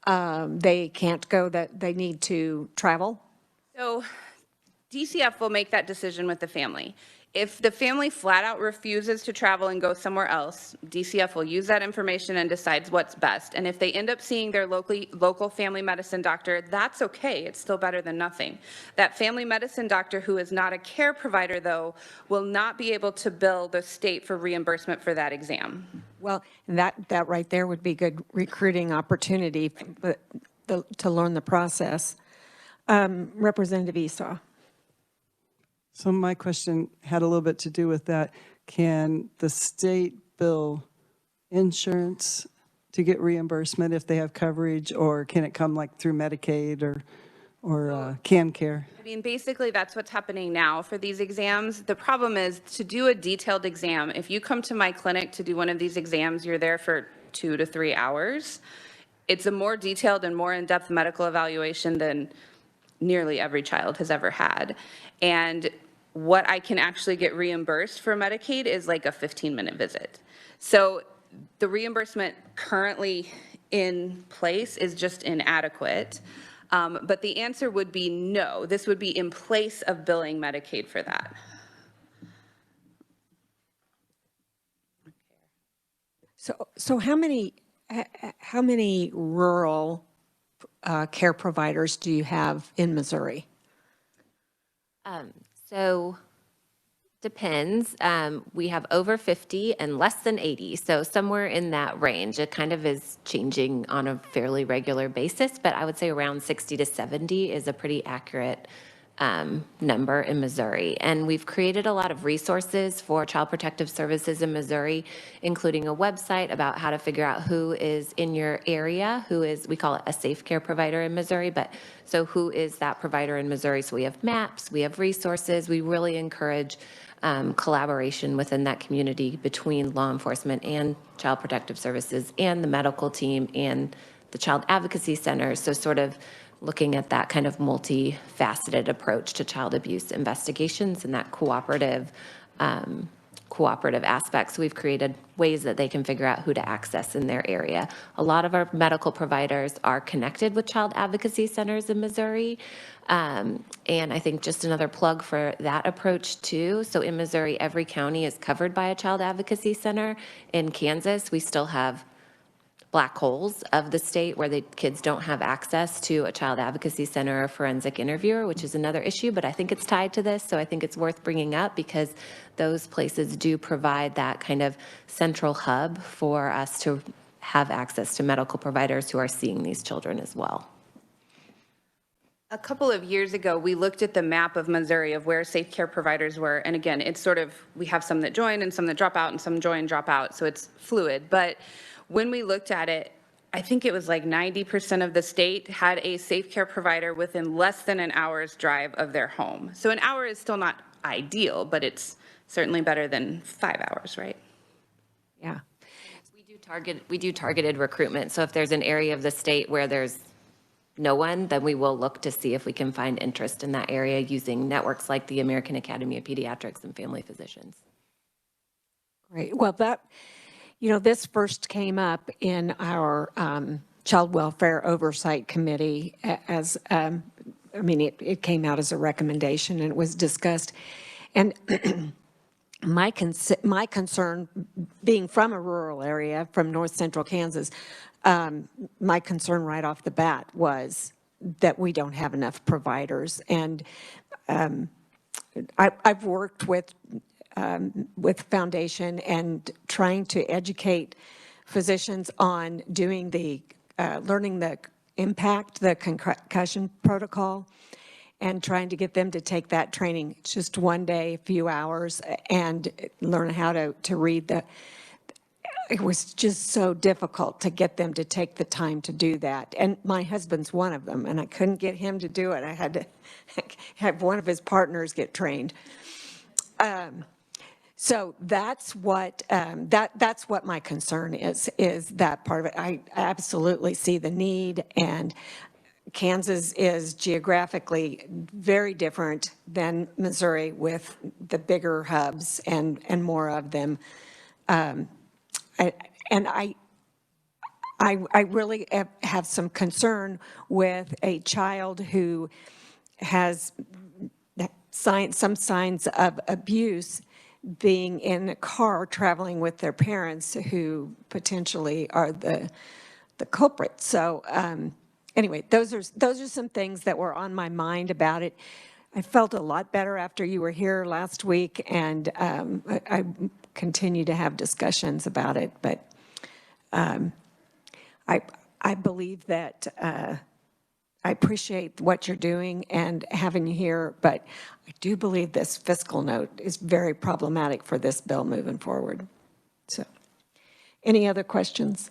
they can't go, that they need to travel? So DCF will make that decision with the family. If the family flat out refuses to travel and go somewhere else, DCF will use that information and decides what's best. And if they end up seeing their local family medicine doctor, that's okay. It's still better than nothing. That family medicine doctor who is not a care provider, though, will not be able to bill the state for reimbursement for that exam. Well, that right there would be good recruiting opportunity, but to learn the process. Representative Esau. So my question had a little bit to do with that. Can the state bill insurance to get reimbursement if they have coverage, or can it come like through Medicaid or CanCare? I mean, basically, that's what's happening now for these exams. The problem is to do a detailed exam. If you come to my clinic to do one of these exams, you're there for 2 to 3 hours. It's a more detailed and more in-depth medical evaluation than nearly every child has ever had. And what I can actually get reimbursed for Medicaid is like a 15-minute visit. So the reimbursement currently in place is just inadequate. But the answer would be no. This would be in place of billing Medicaid for that. So how many rural care providers do you have in Missouri? So depends. We have over 50 and less than 80. So somewhere in that range. It kind of is changing on a fairly regular basis, but I would say around 60 to 70 is a pretty accurate number in Missouri. And we've created a lot of resources for Child Protective Services in Missouri, including a website about how to figure out who is in your area, who is, we call it a safe care provider in Missouri, but so who is that provider in Missouri? So we have maps, we have resources. We really encourage collaboration within that community between law enforcement and Child Protective Services and the medical team and the child advocacy centers. So sort of looking at that kind of multifaceted approach to child abuse investigations and that cooperative aspects. We've created ways that they can figure out who to access in their area. A lot of our medical providers are connected with child advocacy centers in Missouri. And I think just another plug for that approach too. So in Missouri, every county is covered by a child advocacy center. In Kansas, we still have black holes of the state where the kids don't have access to a child advocacy center or forensic interviewer, which is another issue, but I think it's tied to this. So I think it's worth bringing up because those places do provide that kind of central hub for us to have access to medical providers who are seeing these children as well. A couple of years ago, we looked at the map of Missouri of where safe care providers were. And again, it's sort of, we have some that join and some that drop out and some join and drop out. So it's fluid. But when we looked at it, I think it was like 90% of the state had a safe care provider within less than an hour's drive of their home. So an hour is still not ideal, but it's certainly better than 5 hours, right? Yeah. We do targeted recruitment. So if there's an area of the state where there's no one, then we will look to see if we can find interest in that area using networks like the American Academy of Pediatrics and Family Physicians. Great. Well, this first came up in our Child Welfare Oversight Committee it came out as a recommendation and it was discussed. And my concern, being from a rural area, from north central Kansas, my concern right off the bat was that we don't have enough providers. And I've worked with Foundation and trying to educate physicians on doing learning the impact, the concussion protocol, and trying to get them to take that training just one day, a few hours, and learn how to read it was just so difficult to get them to take the time to do that. And my husband's one of them, and I couldn't get him to do it. I had to have one of his partners get trained. So that's what my concern is that part of it. I absolutely see the need, and Kansas is geographically very different than Missouri with the bigger hubs and more of them. And I really have some concern with a child who has some signs of abuse being in a car traveling with their parents who potentially are the culprit. So anyway, those are some things that were on my mind about it. I felt a lot better after you were here last week, and I continue to have discussions about it. But I believe that I appreciate what you're doing and having you here, but I do believe this fiscal note is very problematic for this bill moving forward. So, any other questions?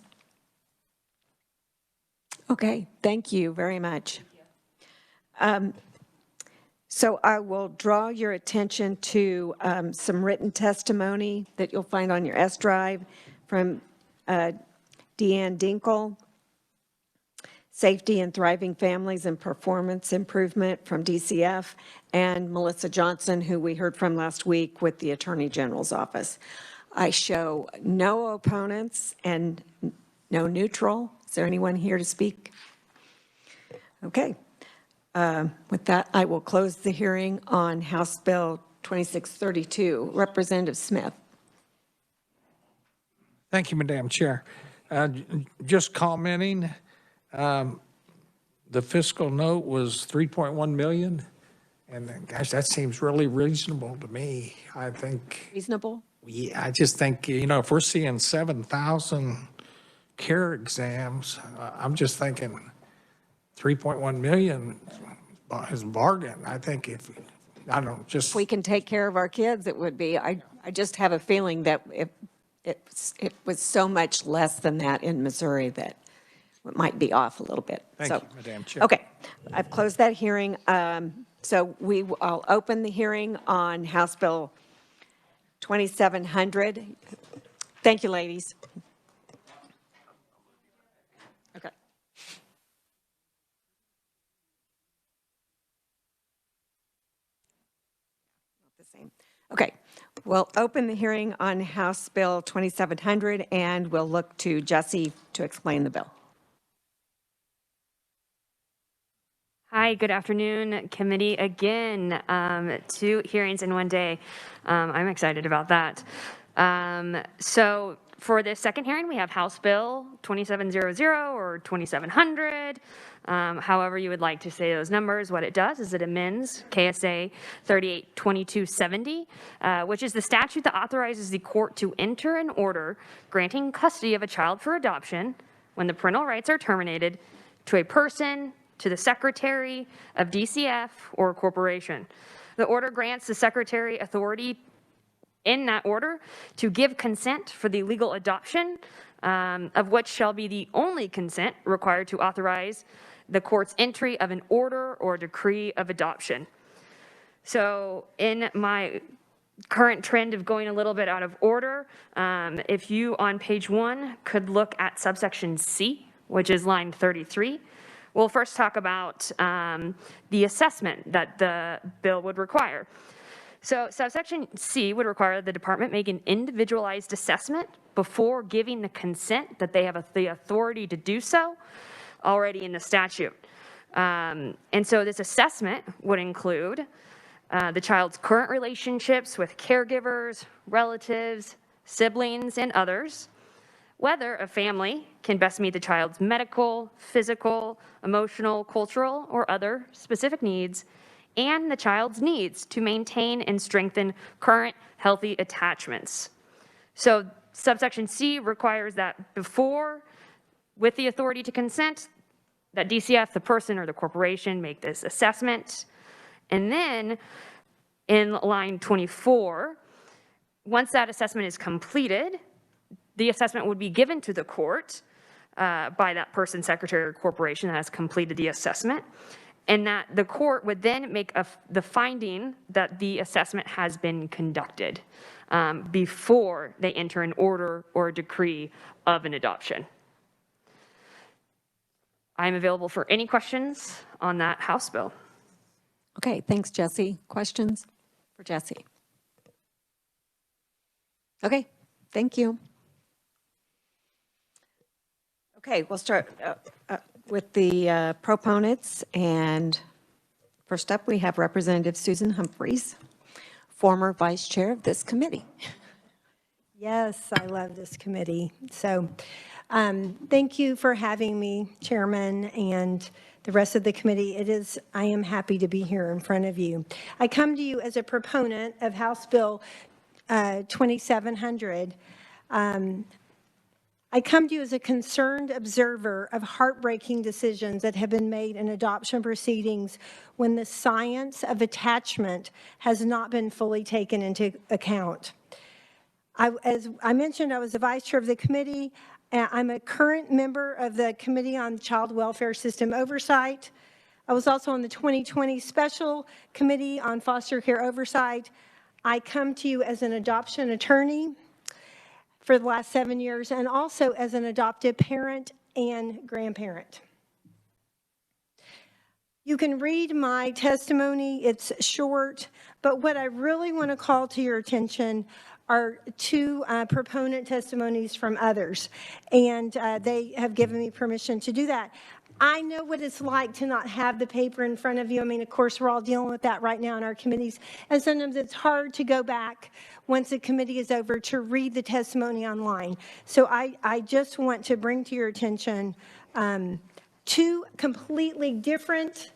Okay, thank you very much. So I will draw your attention to some written testimony that you'll find on your S drive from Deanne Dinkle, Safety and Thriving Families and Performance Improvement from DCF, and Melissa Johnson, who we heard from last week with the Attorney General's Office. I show no opponents and no neutral. Is there anyone here to speak? Okay. With that, I will close the hearing on House Bill 2632. Representative Smith. Thank you, Madam Chair. Just commenting, the fiscal note was 3.1 million. And gosh, that seems really reasonable to me. I think. Reasonable? Yeah, I just think, if we're seeing 7,000 care exams, I'm just thinking 3.1 million is a bargain. I think if we can take care of our kids, it would be. I just have a feeling that it was so much less than that in Missouri that it might be off a little bit. Thank you, Madam Chair. Okay, I've closed that hearing. So I'll open the hearing on House Bill 2700. Thank you, ladies. Okay. Not the same. Okay, we'll open the hearing on House Bill 2700, and we'll look to Jesse to explain the bill. Hi, good afternoon, committee. Again, 2 hearings in one day. I'm excited about that. So for this second hearing, we have House Bill 2700 or 2700, however you would like to say those numbers. What it does is it amends KSA 382270, which is the statute that authorizes the court to enter an order granting custody of a child for adoption when the parental rights are terminated to a person, to the Secretary of DCF or a corporation. The order grants the Secretary authority in that order to give consent for the legal adoption, of which shall be the only consent required to authorize the court's entry of an order or decree of adoption. So in my current trend of going a little bit out of order, if you on page 1 could look at subsection C, which is line 33, we'll first talk about the assessment that the bill would require. So subsection C would require the department make an individualized assessment before giving the consent that they have the authority to do so already in the statute. And so this assessment would include the child's current relationships with caregivers, relatives, siblings, and others, whether a family can best meet the child's medical, physical, emotional, cultural, or other specific needs, and the child's needs to maintain and strengthen current healthy attachments. So subsection C requires that before, with the authority to consent, that DCF, the person or the corporation, make this assessment. And then in line 24, once that assessment is completed, the assessment would be given to the court by that person, secretary, or corporation that has completed the assessment, and that the court would then make the finding that the assessment has been conducted before they enter an order or a decree of an adoption. I'm available for any questions on that House bill. Okay, thanks, Jesse. Questions for Jesse? Okay, thank you. Okay, we'll start with the proponents. And first up, we have Representative Susan Humphreys, former vice chair of this committee. Yes, I love this committee. So thank you for having me, Chairman, and the rest of the committee. I am happy to be here in front of you. I come to you as a proponent of House Bill 2700. I come to you as a concerned observer of heartbreaking decisions that have been made in adoption proceedings when the science of attachment has not been fully taken into account. As I mentioned, I was the vice chair of the committee. I'm a current member of the Committee on Child Welfare System Oversight. I was also on the 2020 Special Committee on Foster Care Oversight. I come to you as an adoption attorney for the last 7 years, and also as an adoptive parent and grandparent. You can read my testimony. It's short, but what I really want to call to your attention are two proponent testimonies from others, and they have given me permission to do that. I know what it's like to not have the paper in front of you. I mean, of course, we're all dealing with that right now in our committees, and sometimes it's hard to go back once the committee is over to read the testimony online. So I just want to bring to your attention two completely different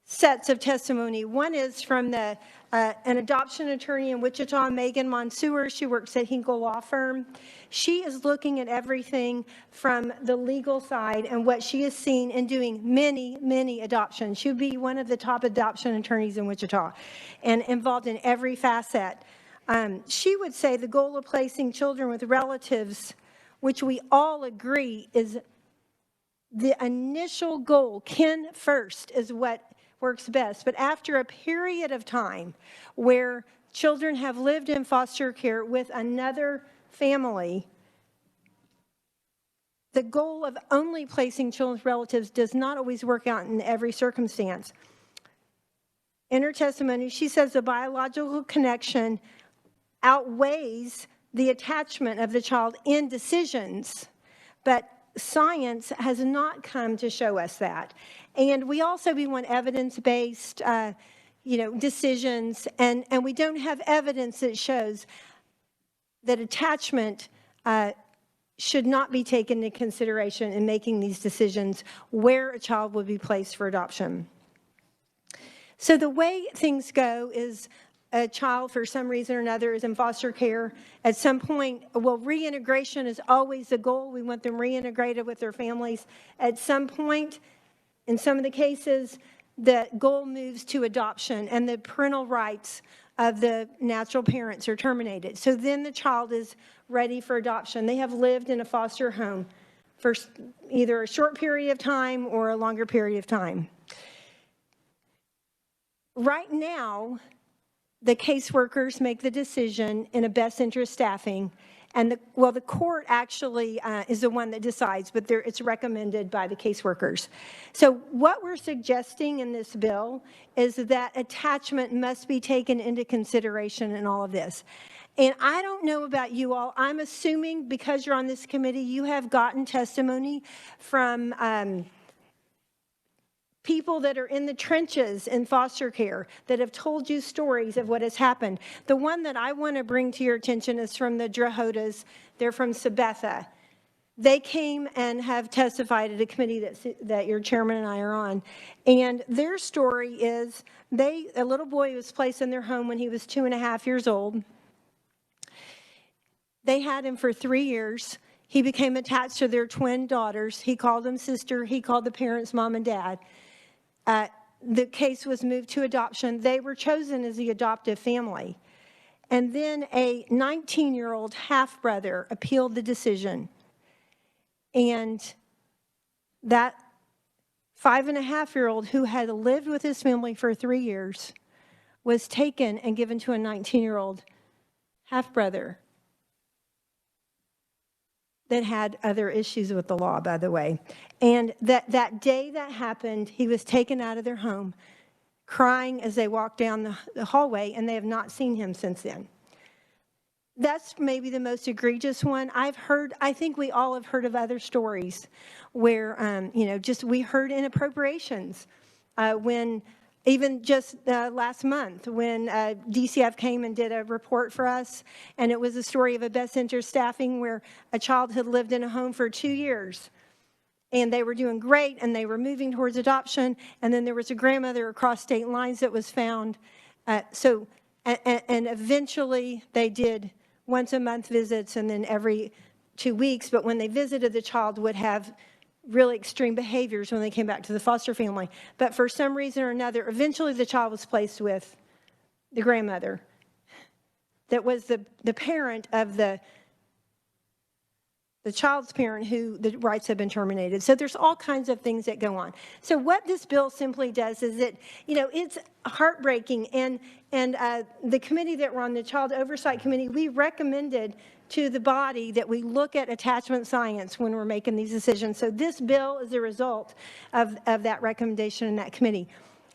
sets of testimony. One is from an adoption attorney in Wichita, Megan Monsoor. She works at Hinkle Law Firm. She is looking at everything from the legal side and what she has seen in doing many, many adoptions. She would be one of the top adoption attorneys in Wichita and involved in every facet. She would say the goal of placing children with relatives, which we all agree is the initial goal, kin first, is what works best. But after a period of time where children have lived in foster care with another family, the goal of only placing children with relatives does not always work out in every circumstance. In her testimony, she says the biological connection outweighs the attachment of the child in decisions, but science has not come to show us that. And we also want evidence-based decisions, and we don't have evidence that shows that attachment should not be taken into consideration in making these decisions where a child would be placed for adoption. So the way things go is a child, for some reason or another, is in foster care. At some point, well, reintegration is always the goal. We want them reintegrated with their families. At some point, in some of the cases, the goal moves to adoption, and the parental rights of the natural parents are terminated. So then the child is ready for adoption. They have lived in a foster home for either a short period of time or a longer period of time. Right now, the caseworkers make the decision in a best interest staffing, and the court actually is the one that decides, but it's recommended by the caseworkers. So what we're suggesting in this bill is that attachment must be taken into consideration in all of this. And I don't know about you all. I'm assuming because you're on this committee, you have gotten testimony from people that are in the trenches in foster care that have told you stories of what has happened. The one that I want to bring to your attention is from the Drahotas. They're from Sabetha. They came and have testified at a committee that your chairman and I are on. And their story is a little boy was placed in their home when he was 2.5 years old. They had him for 3 years. He became attached to their twin daughters. He called them sister. He called the parents mom and dad. The case was moved to adoption. They were chosen as the adoptive family. And then a 19-year-old half-brother appealed the decision. And that 5.5-year-old who had lived with his family for 3 years was taken and given to a 19-year-old half-brother that had other issues with the law, by the way. And that day that happened, he was taken out of their home, crying as they walked down the hallway, and they have not seen him since then. That's maybe the most egregious one. I think we all have heard of other stories where, just we heard in appropriations when even just last month when DCF came and did a report for us, and it was a story of a best interest staffing where a child had lived in a home for 2 years. And they were doing great, and they were moving towards adoption. And then there was a grandmother across state lines that was found. And eventually they did once a month visits and then every 2 weeks. But when they visited, the child would have really extreme behaviors when they came back to the foster family. But for some reason or another, eventually the child was placed with the grandmother that was the parent of the child's parent who the rights have been terminated. So there's all kinds of things that go on. So what this bill simply does is that, it's heartbreaking. And the committee that we're on, the Child Oversight Committee, we recommended to the body that we look at attachment science when we're making these decisions. So this bill is a result of that recommendation in that committee.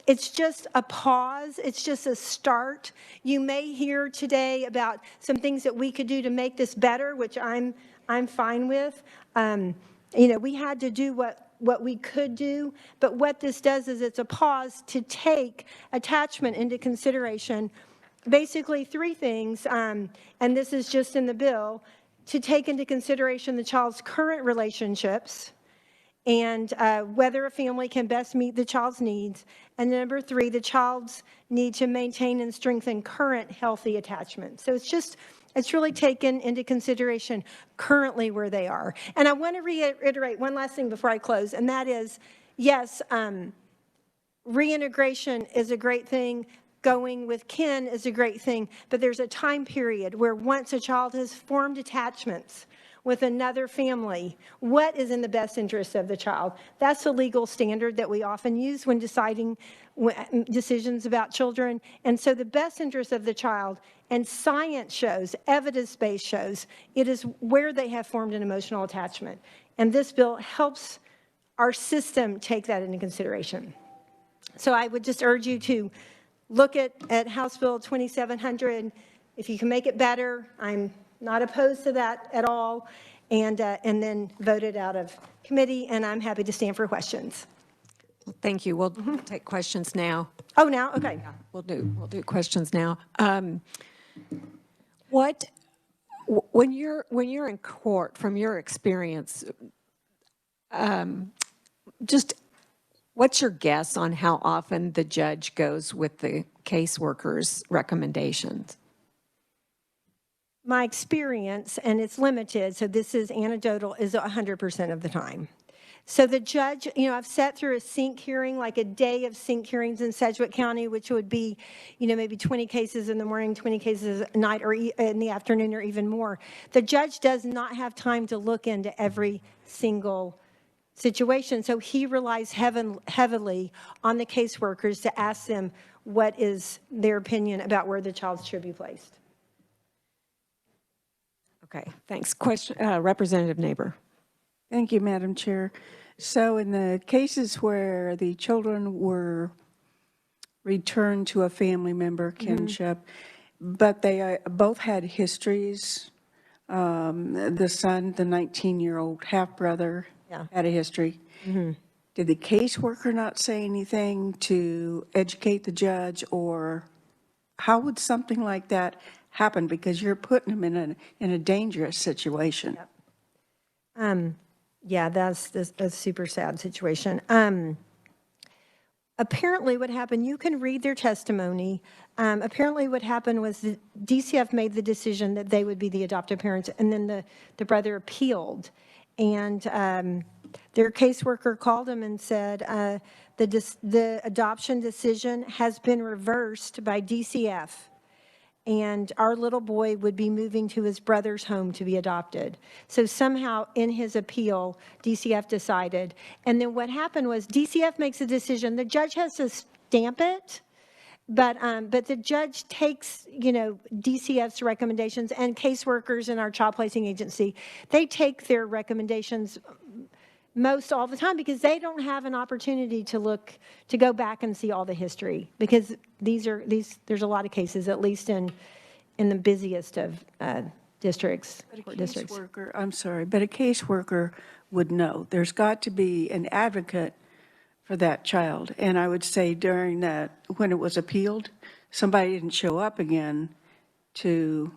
It's just a pause. It's just a start. You may hear today about some things that we could do to make this better, which I'm fine with. We had to do what we could do, but what this does is it's a pause to take attachment into consideration. Basically 3 things, and this is just in the bill, to take into consideration the child's current relationships and whether a family can best meet the child's needs. And number 3, the child's need to maintain and strengthen current healthy attachment. So it's really taken into consideration currently where they are. And I want to reiterate one last thing before I close, and that is, yes, reintegration is a great thing. Going with kin is a great thing, but there's a time period where once a child has formed attachments with another family, what is in the best interest of the child? That's a legal standard that we often use when deciding decisions about children. And so the best interest of the child, and science shows, evidence-based shows, it is where they have formed an emotional attachment. And this bill helps our system take that into consideration. So I would just urge you to look at House Bill 2700. If you can make it better, I'm not opposed to that at all, and then vote it out of committee, and I'm happy to stand for questions. Thank you. We'll take questions now. Oh, now? Okay. Yeah, we'll do questions now. When you're in court, from your experience, just what's your guess on how often the judge goes with the caseworker's recommendations? My experience, and it's limited, so this is anecdotal, is 100% of the time. So the judge, I've sat through a sync hearing, like a day of sync hearings in Sedgwick County, which would be, maybe 20 cases in the morning, 20 cases at night, or in the afternoon, or even more. The judge does not have time to look into every single situation, so he relies heavily on the caseworkers to ask them what is their opinion about where the child should be placed. Okay, thanks. Question, Representative Neighbor. Thank you, Madam Chair. So in the cases where the children were returned to a family member kinship, but they both had histories, the son, the 19-year-old half-brother, had a history. Did the caseworker not say anything to educate the judge, or how would something like that happen? Because you're putting them in a dangerous situation. Yeah, that's a super sad situation. Apparently what happened, you can read their testimony. Apparently what happened was the DCF made the decision that they would be the adoptive parents, and then the brother appealed. And their caseworker called him and said, the adoption decision has been reversed by DCF, and our little boy would be moving to his brother's home to be adopted. So somehow in his appeal, DCF decided. And then what happened was DCF makes a decision. The judge has to stamp it, but the judge takes, DCF's recommendations, and caseworkers in our child placing agency, they take their recommendations most all the time because they don't have an opportunity to go back and see all the history, because there's a lot of cases, at least in in the busiest of districts, But a court districts. caseworker, I'm sorry, but a caseworker would know. There's got to be an advocate for that child. And I would say during that, when it was appealed, somebody didn't show up again to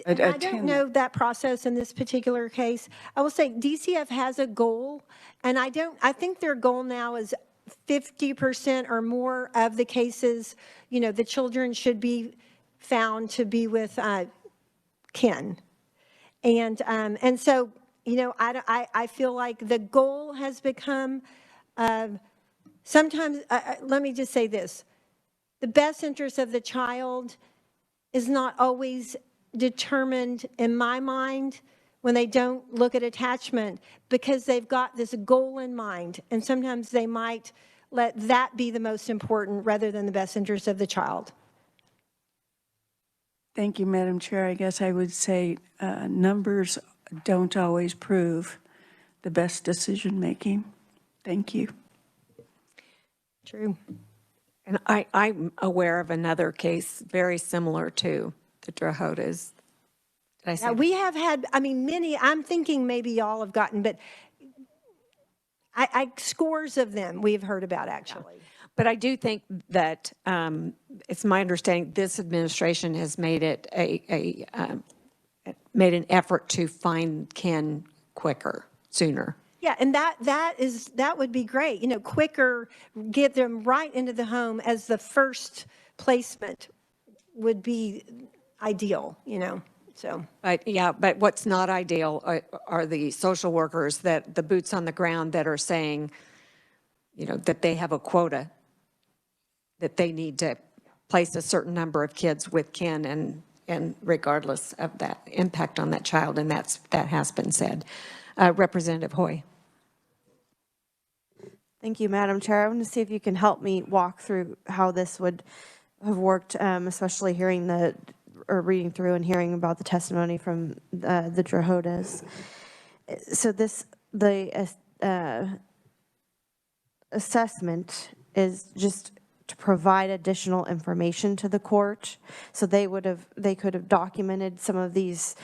And I don't attend. know that process in this particular case. I will say DCF has a goal, and I think their goal now is 50% or more of the cases, you know, the children should be found to be with kin. And so, you know, I feel like the goal has become, sometimes, let me just say this, the best interest of the child is not always determined in my mind when they don't look at attachment, because they've got this goal in mind, and sometimes they might let that be the most important rather than the best interest of the child. Thank you, Madam Chair. I guess I would say numbers don't always prove the best decision-making. Thank you. True. And I'm aware of another case very similar to the Drohotas. Did I say? Now, we have had, I mean, many, I'm thinking maybe y'all have gotten, but scores of them we've heard about, actually. But I do think that it's my understanding this administration has made it made an effort to find kin quicker, sooner. Yeah, and that would be great. You know, quicker, get them right into the home as the first placement would be ideal, you know, so. But yeah, but what's not ideal are the social workers, that the boots on the ground that are saying, you know, that they have a quota, that they need to place a certain number of kids with kin, and regardless of that impact on that child, and that has been said. Representative Hoy. Thank you, Madam Chair. I want to see if you can help me walk through how this would have worked, especially reading through and hearing about the testimony from the Drohotas. So the assessment is just to provide additional information to the court. So they could have documented some of these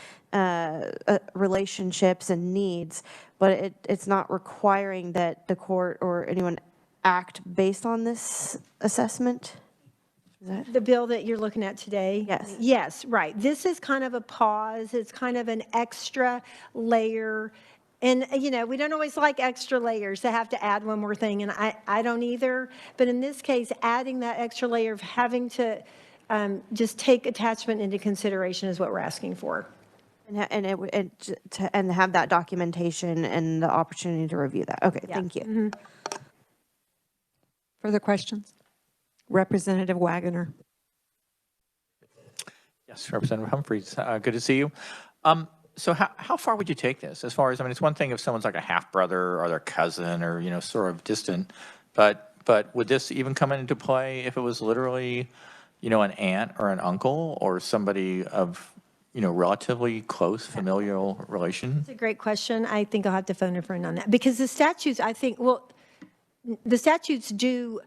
relationships and needs, but it's not requiring that the court or anyone act based on this assessment. The bill that you're looking at today? Yes. Yes, right. This is kind of a pause. It's kind of an extra layer. And, you know, we don't always like extra layers to have to add one more thing, and I don't either. But in this case, adding that extra layer of having to just take attachment into consideration is what we're asking for. And have that documentation and the opportunity to review that. Okay, Yeah. thank you. Mm-hmm. Further questions? Representative Wagoner. Yes, Representative Humphreys, good to see you. So how far would you take this? As far as, I mean, it's one thing if someone's like a half-brother or their cousin or, you know, sort of distant, but would this even come into play if it was literally, you know, an aunt or an uncle or somebody of, you know, relatively close familial relation? That's a great question. I think I'll have to phone a friend on that, because the statutes, I think, well, the statutes do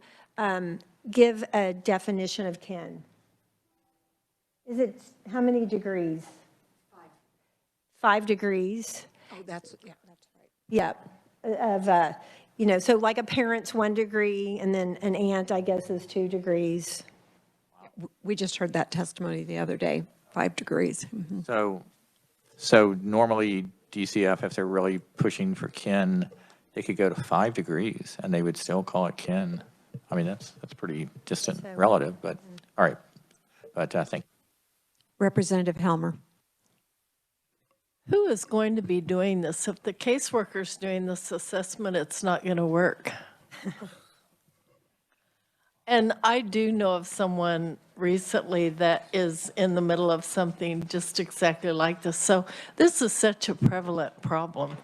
give a definition of kin. Is it, how many degrees? 5 degrees. Oh, that's right. Yeah, of, you know, so like a parent's 1 degree, and then an aunt, I guess, is 2 degrees. We just heard that testimony the other day, 5 degrees. Mm-hmm. So normally DCF, if they're really pushing for kin, they could go to 5 degrees and they would still call it kin. I mean, that's pretty distant relative, but all right. But I think. Representative Helmer. Who is going to be doing this? If the caseworker's doing this assessment, it's not going to work. And I do know of someone recently that is in the middle of something just exactly like this. So this is such a prevalent problem.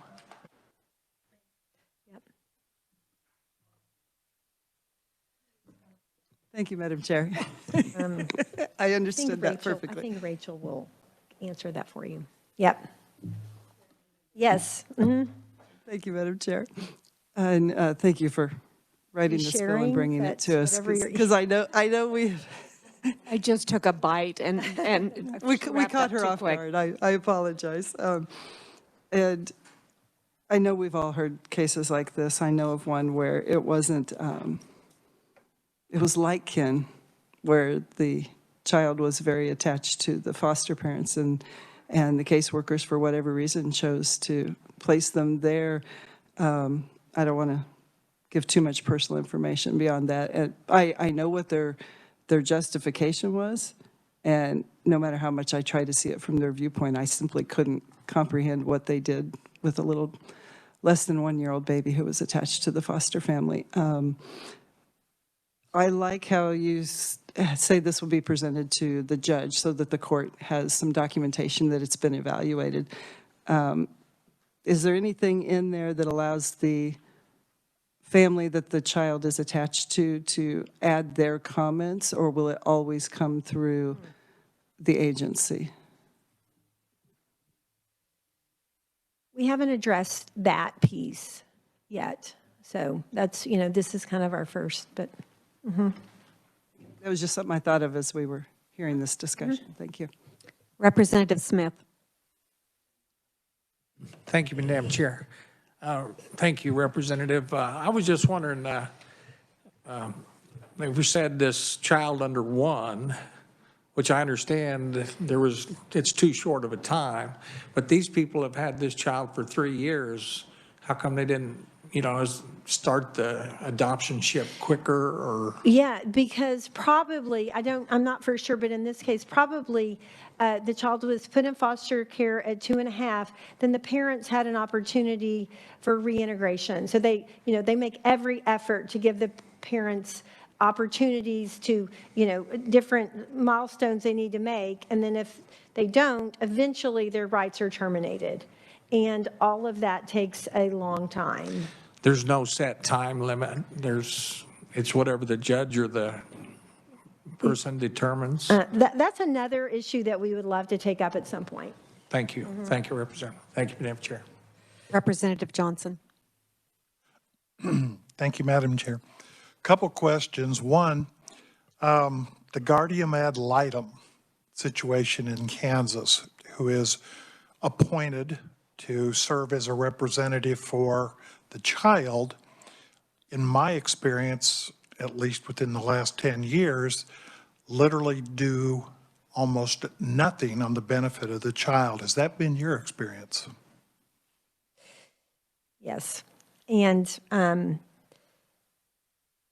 Thank you, Madam Chair. I understood that I perfectly. think Rachel will answer that for you. Yep. Yes. Mm-hmm. Thank you, Madam Chair. And thank you for writing this bill and bringing it to us, because I know I just took a bite and We wrapped caught up her too off quick. guard. I apologize. And I know we've all heard cases like this. I know of one where it wasn't, it was like kin, where the child was very attached to the foster parents, and the caseworkers, for whatever reason, chose to place them there. I don't want to give too much personal information beyond that. And I know what their justification was, and no matter how much I try to see it from their viewpoint, I simply couldn't comprehend what they did with a little less than 1-year-old baby who was attached to the foster family. I like how you say this will be presented to the judge so that the court has some documentation that it's been evaluated. Is there anything in there that allows the family that the child is attached to add their comments, or will it always come through the agency? We haven't addressed that piece yet. So that's, this is kind of our first, but. That was just something I thought of as we were hearing this discussion. Thank you. Representative Smith. Thank you, Madam Chair. Thank you, Representative. I was just wondering, we said this child under 1, which I understand it's too short of a time, but these people have had this child for 3 years. How come they didn't, start the adoption ship quicker, or? Yeah, because probably, I'm not for sure, but in this case, probably the child was put in foster care at 2.5, then the parents had an opportunity for reintegration. So they make every effort to give the parents opportunities to, different milestones they need to make. And then if they don't, eventually their rights are terminated. And all of that takes a long time. There's no set time limit. It's whatever the judge or the person determines. That's another issue that we would love to take up at some point. Thank you. Thank you, Representative. Thank you, Madam Chair. Representative Johnson. Thank you, Madam Chair. Couple questions. One, the guardian ad litem situation in Kansas, who is appointed to serve as a representative for the child, in my experience, at least within the last 10 years, literally do almost nothing on the benefit of the child. Has that been your experience? Yes. And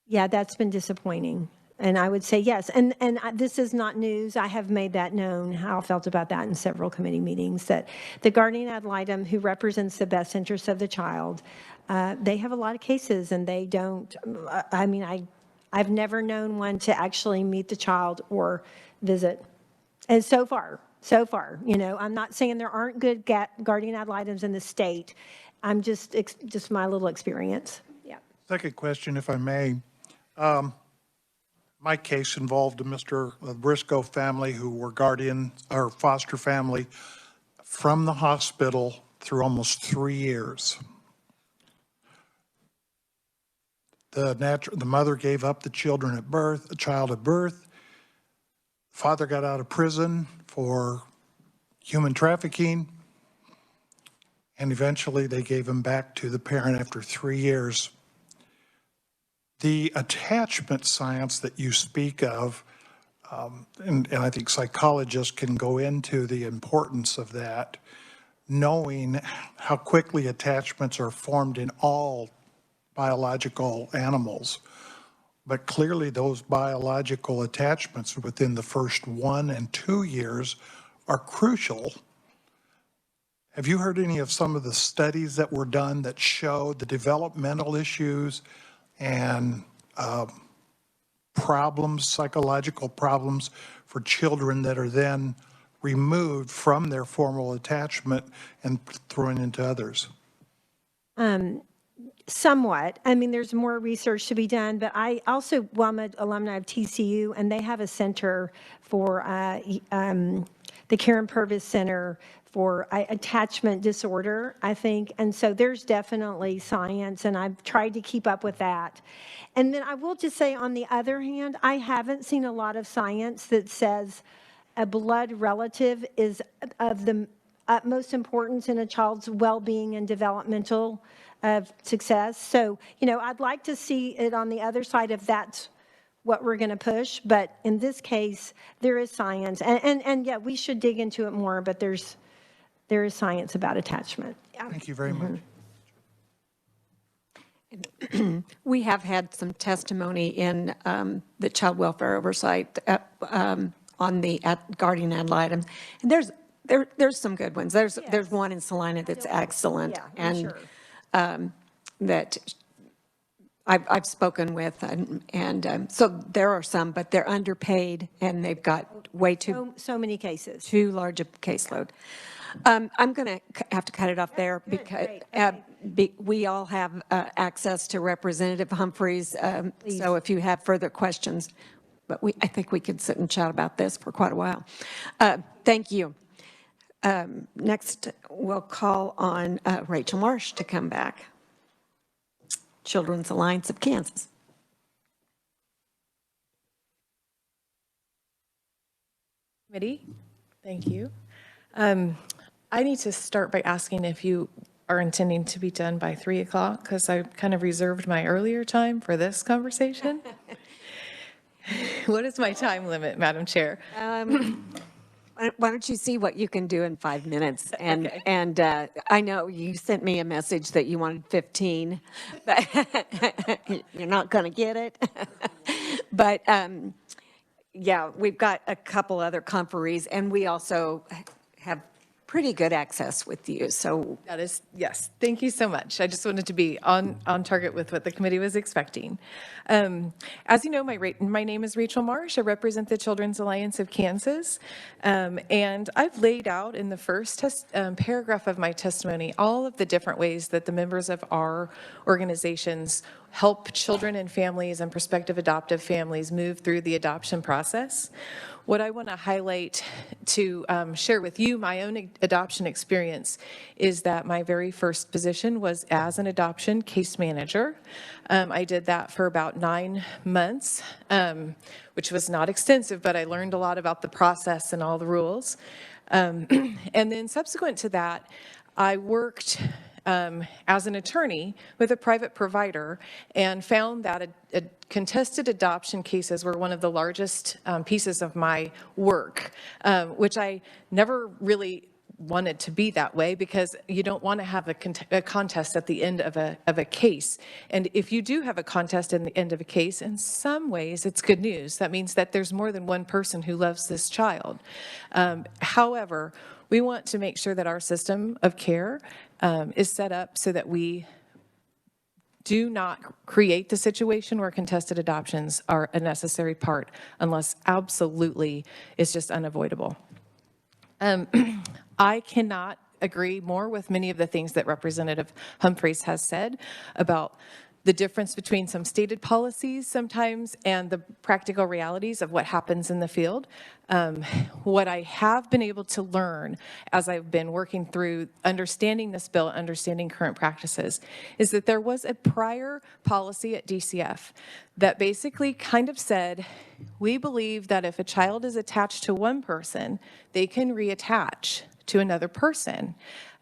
yeah, that's been disappointing. And I would say yes. And this is not news. I have made that known, how I felt about that in several committee meetings, that the guardian ad litem who represents the best interests of the child, they have a lot of cases and they don't, I've never known one to actually meet the child or visit. And so far, I'm not saying there aren't good guardian ad litems in the state. I'm just my little experience. Yeah. Second question, if I may. My case involved a Mr. Briscoe family who were guardian or foster family from the hospital through almost 3 years. The mother gave up the child at birth. Father got out of prison for human trafficking, and eventually they gave him back to the parent after 3 years. The attachment science that you speak of, and I think psychologists can go into the importance of that, knowing how quickly attachments are formed in all biological animals. But clearly those biological attachments within the first 1 and 2 years are crucial. Have you heard any of some of the studies that were done that show the developmental issues and problems, psychological problems for children that are then removed from their formal attachment and thrown into others? Somewhat. There's more research to be done, but I'm an alumni of TCU, and they have a center for the Karen Purvis Center for Attachment Disorder, I think. And so there's definitely science, and I've tried to keep up with that. And then I will just say, on the other hand, I haven't seen a lot of science that says a blood relative is of the utmost importance in a child's well-being and developmental success. So, I'd like to see it on the other side if that's what we're going to push. But in this case, there is science. And yeah, we should dig into it more, but there is science about attachment. Yeah. Thank you very much. We have had some testimony in the child welfare oversight on the guardian ad litem, and there's some good ones. There's one in Salina that's excellent, Yeah, and that I've spoken with, and so there are some, but they're underpaid and they've got way so many cases. too large a caseload. I'm going to have to cut it off there because we all have access to Representative Humphreys. So if you have further questions, but I think we could sit and chat about this for quite a while. Thank you. Next, we'll call on Rachel Marsh to come back. Children's Alliance of Kansas. Committee, thank you. I need to start by asking if you are intending to be done by 3 o'clock, because I kind of reserved my earlier time for this conversation. What is my time limit, Madam Chair? Why don't you see what you can do in 5 minutes? And I know you sent me a message that you wanted 15, but you're not going to get it. But yeah, we've got a couple other conferees, and we also have pretty good access with you. So That is, yes, thank you so much. I just wanted to be on target with what the committee was expecting. As you know, my name is Rachel Marsh. I represent the Children's Alliance of Kansas. And I've laid out in the first paragraph of my testimony all of the different ways that the members of our organizations help children and families and prospective adoptive families move through the adoption process. What I want to highlight to share with you my own adoption experience is that my very first position was as an adoption case manager. I did that for about 9 months, which was not extensive, but I learned a lot about the process and all the rules. And then subsequent to that, I worked as an attorney with a private provider and found that contested adoption cases were one of the largest pieces of my work, which I never really wanted to be that way, because you don't want to have a contest at the end of a case. And if you do have a contest in the end of a case, in some ways it's good news. That means that there's more than one person who loves this child. However, we want to make sure that our system of care is set up so that we do not create the situation where contested adoptions are a necessary part, unless absolutely it's just unavoidable. I cannot agree more with many of the things that Representative Humphreys has said about the difference between some stated policies sometimes and the practical realities of what happens in the field. What I have been able to learn as I've been working through understanding this bill, understanding current practices, is that there was a prior policy at DCF that basically kind of said, we believe that if a child is attached to one person, they can reattach to another person.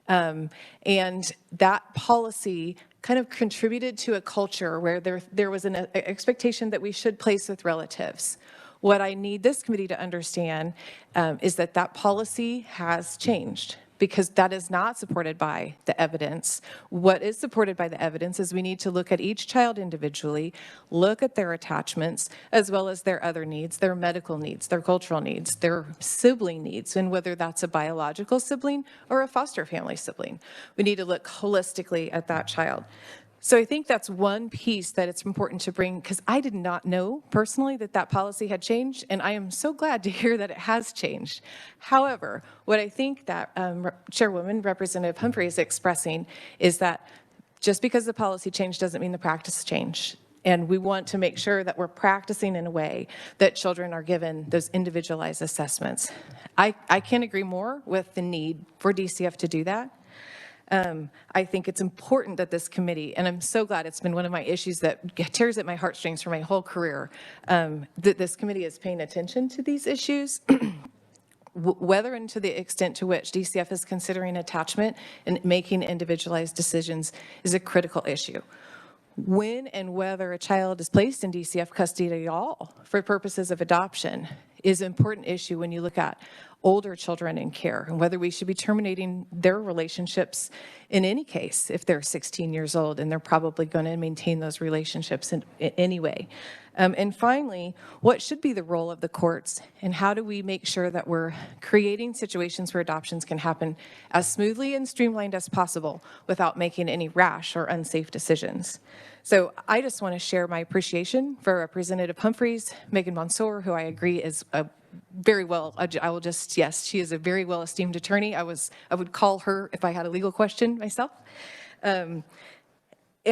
And that policy kind of contributed to a culture where there was an expectation that we should place with relatives. What I need this committee to understand is that that policy has changed, because that is not supported by the evidence. What is supported by the evidence is we need to look at each child individually, look at their attachments, as well as their other needs, their medical needs, their cultural needs, their sibling needs, and whether that's a biological sibling or a foster family sibling. We need to look holistically at that child. So I think that's one piece that it's important to bring, because I did not know personally that that policy had changed, and I am so glad to hear that it has changed. However, what I think that Chairwoman Representative Humphrey is expressing is that just because the policy changed doesn't mean the practice changed. And we want to make sure that we're practicing in a way that children are given those individualized assessments. I can't agree more with the need for DCF to do that. I think it's important that this committee, and I'm so glad it's been one of my issues that tears at my heartstrings for my whole career, that this committee is paying attention to these issues. Whether and to the extent to which DCF is considering attachment and making individualized decisions is a critical issue. When and whether a child is placed in DCF custody at all for purposes of adoption is an important issue when you look at older children in care, and whether we should be terminating their relationships in any case if they're 16 years old, and they're probably going to maintain those relationships in anyway. And finally, what should be the role of the courts, and how do we make sure that we're creating situations where adoptions can happen as smoothly and streamlined as possible without making any rash or unsafe decisions? So I just want to share my appreciation for Representative Humphreys, Megan Mansour, who I agree is a very well, I will just, yes, she is a very well-esteemed attorney. I would call her if I had a legal question myself. And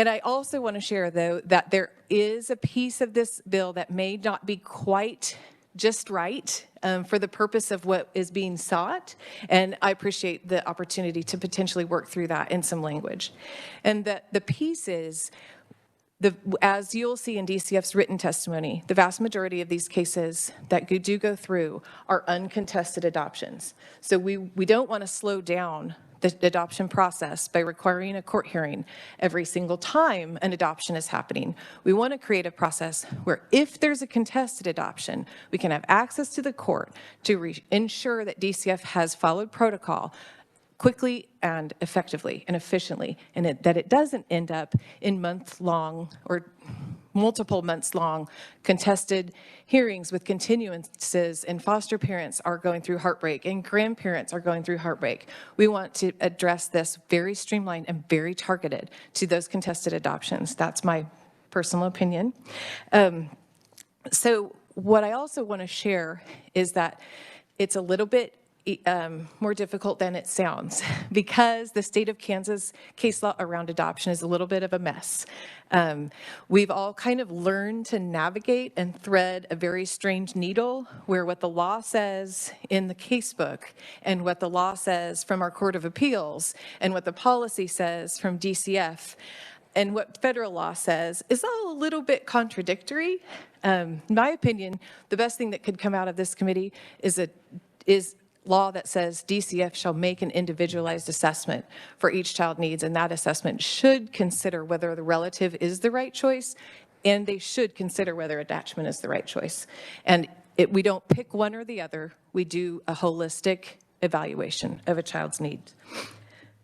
I also want to share, though, that there is a piece of this bill that may not be quite just right for the purpose of what is being sought. And I appreciate the opportunity to potentially work through that in some language. And that the piece is, as you'll see in DCF's written testimony, the vast majority of these cases that do go through are uncontested adoptions. So we don't want to slow down the adoption process by requiring a court hearing every single time an adoption is happening. We want to create a process where if there's a contested adoption, we can have access to the court to ensure that DCF has followed protocol quickly and effectively and efficiently, and that it doesn't end up in month-long or multiple months-long contested hearings with continuances, and foster parents are going through heartbreak and grandparents are going through heartbreak. We want to address this very streamlined and very targeted to those contested adoptions. That's my personal opinion. So what I also want to share is that it's a little bit more difficult than it sounds, because the state of Kansas case law around adoption is a little bit of a mess. We've all kind of learned to navigate and thread a very strange needle where what the law says in the casebook and what the law says from our Court of Appeals and what the policy says from DCF and what federal law says is all a little bit contradictory. In my opinion, the best thing that could come out of this committee is law that says DCF shall make an individualized assessment for each child needs, and that assessment should consider whether the relative is the right choice, and they should consider whether attachment is the right choice. And we don't pick one or the other. We do a holistic evaluation of a child's needs.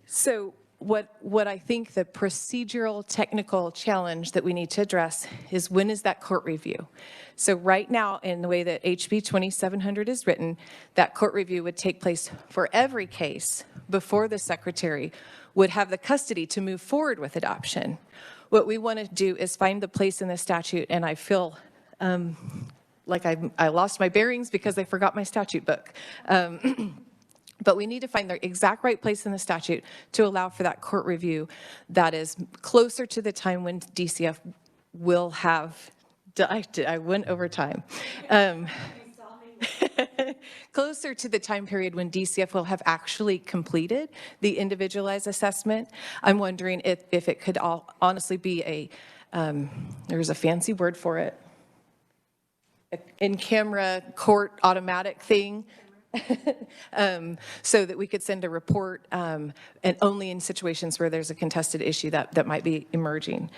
So what I think the procedural technical challenge that we need to address is, when is that court review? So right now, in the way that HB 2700 is written, that court review would take place for every case before the secretary would have the custody to move forward with adoption. What we want to do is find the place in the statute, and I feel like I lost my bearings because I forgot my statute book. But we need to find the exact right place in the statute to allow for that court review that is closer to the time when DCF will have, I went over time. Closer to the time period when DCF will have actually completed the individualized assessment. I'm wondering if it could honestly be there's a fancy word for it, in-camera court automatic thing. So that we could send a report, and only in situations where there's a contested issue that might be emerging.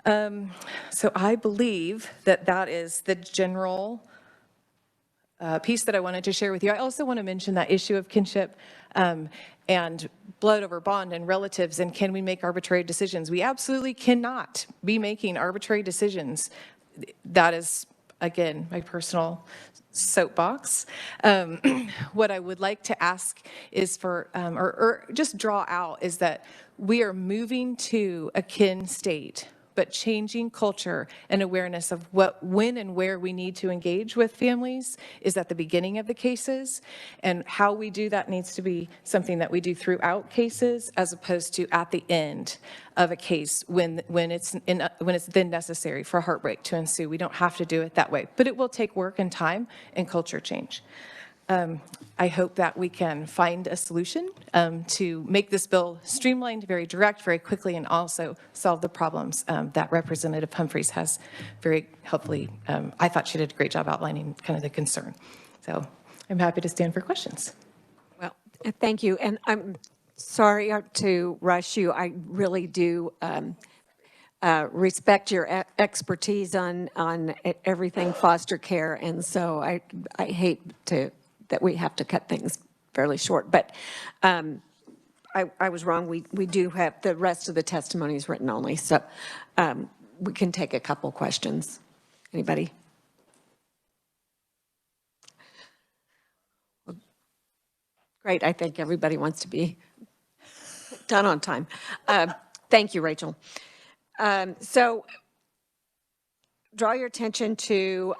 So I believe that is the general piece that I wanted to share with you. I also want to mention that issue of kinship and blood over bond and relatives, and can we make arbitrary decisions? We absolutely cannot be making arbitrary decisions. That is, again, my personal soapbox. What I would like to ask is for, or just draw out, is that we are moving to a kin state but changing culture and awareness of what, when and where we need to engage with families is at the beginning of the cases. And how we do that needs to be something that we do throughout cases as opposed to at the end of a case when it's then necessary for heartbreak to ensue. We don't have to do it that way, but it will take work and time and culture change. I hope that we can find a solution to make this bill streamlined, very direct, very quickly, and also solve the problems that Representative Humphreys has very helpfully. I thought she did a great job outlining kind of the concern. So I'm happy to stand for questions. Well, thank you. And I'm sorry to rush you. I really do respect your expertise on everything foster care. And so I hate that we have to cut things fairly short. But I was wrong. We do have the rest of the testimonies written only. So we can take a couple questions. Anybody? Great. I think everybody wants to be done on time. Thank you, Rachel. So draw your attention to,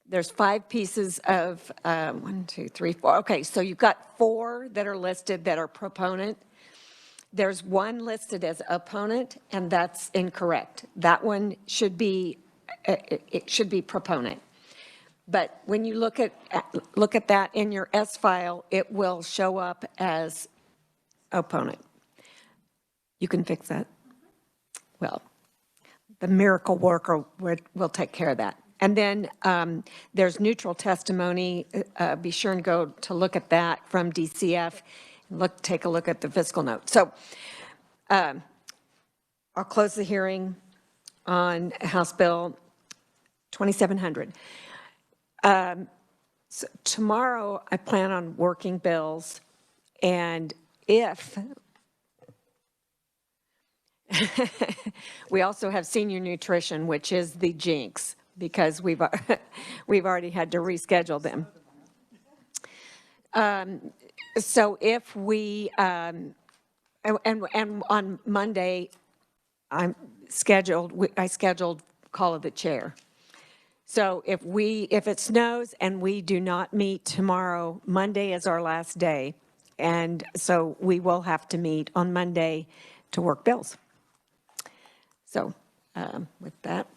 there's 5 pieces of, 1, 2, 3, 4. Okay, so you've got 4 that are listed that are proponent. There's 1 listed as opponent, and that's incorrect. That one should be, it should be proponent. But when you look at that in your S file, it will show up as opponent. You can fix that. Well, the miracle worker will take care of that. And then there's neutral testimony. Be sure and go to look at that from DCF. Take a look at the fiscal note. So I'll close the hearing on House Bill 2700. So tomorrow I plan on working bills, and if we also have senior nutrition, which is the jinx, because we've already had to reschedule them. So if we, and on Monday, I scheduled call of the chair. So if it snows and we do not meet tomorrow, Monday is our last day. And so we will have to meet on Monday to work bills. So with that,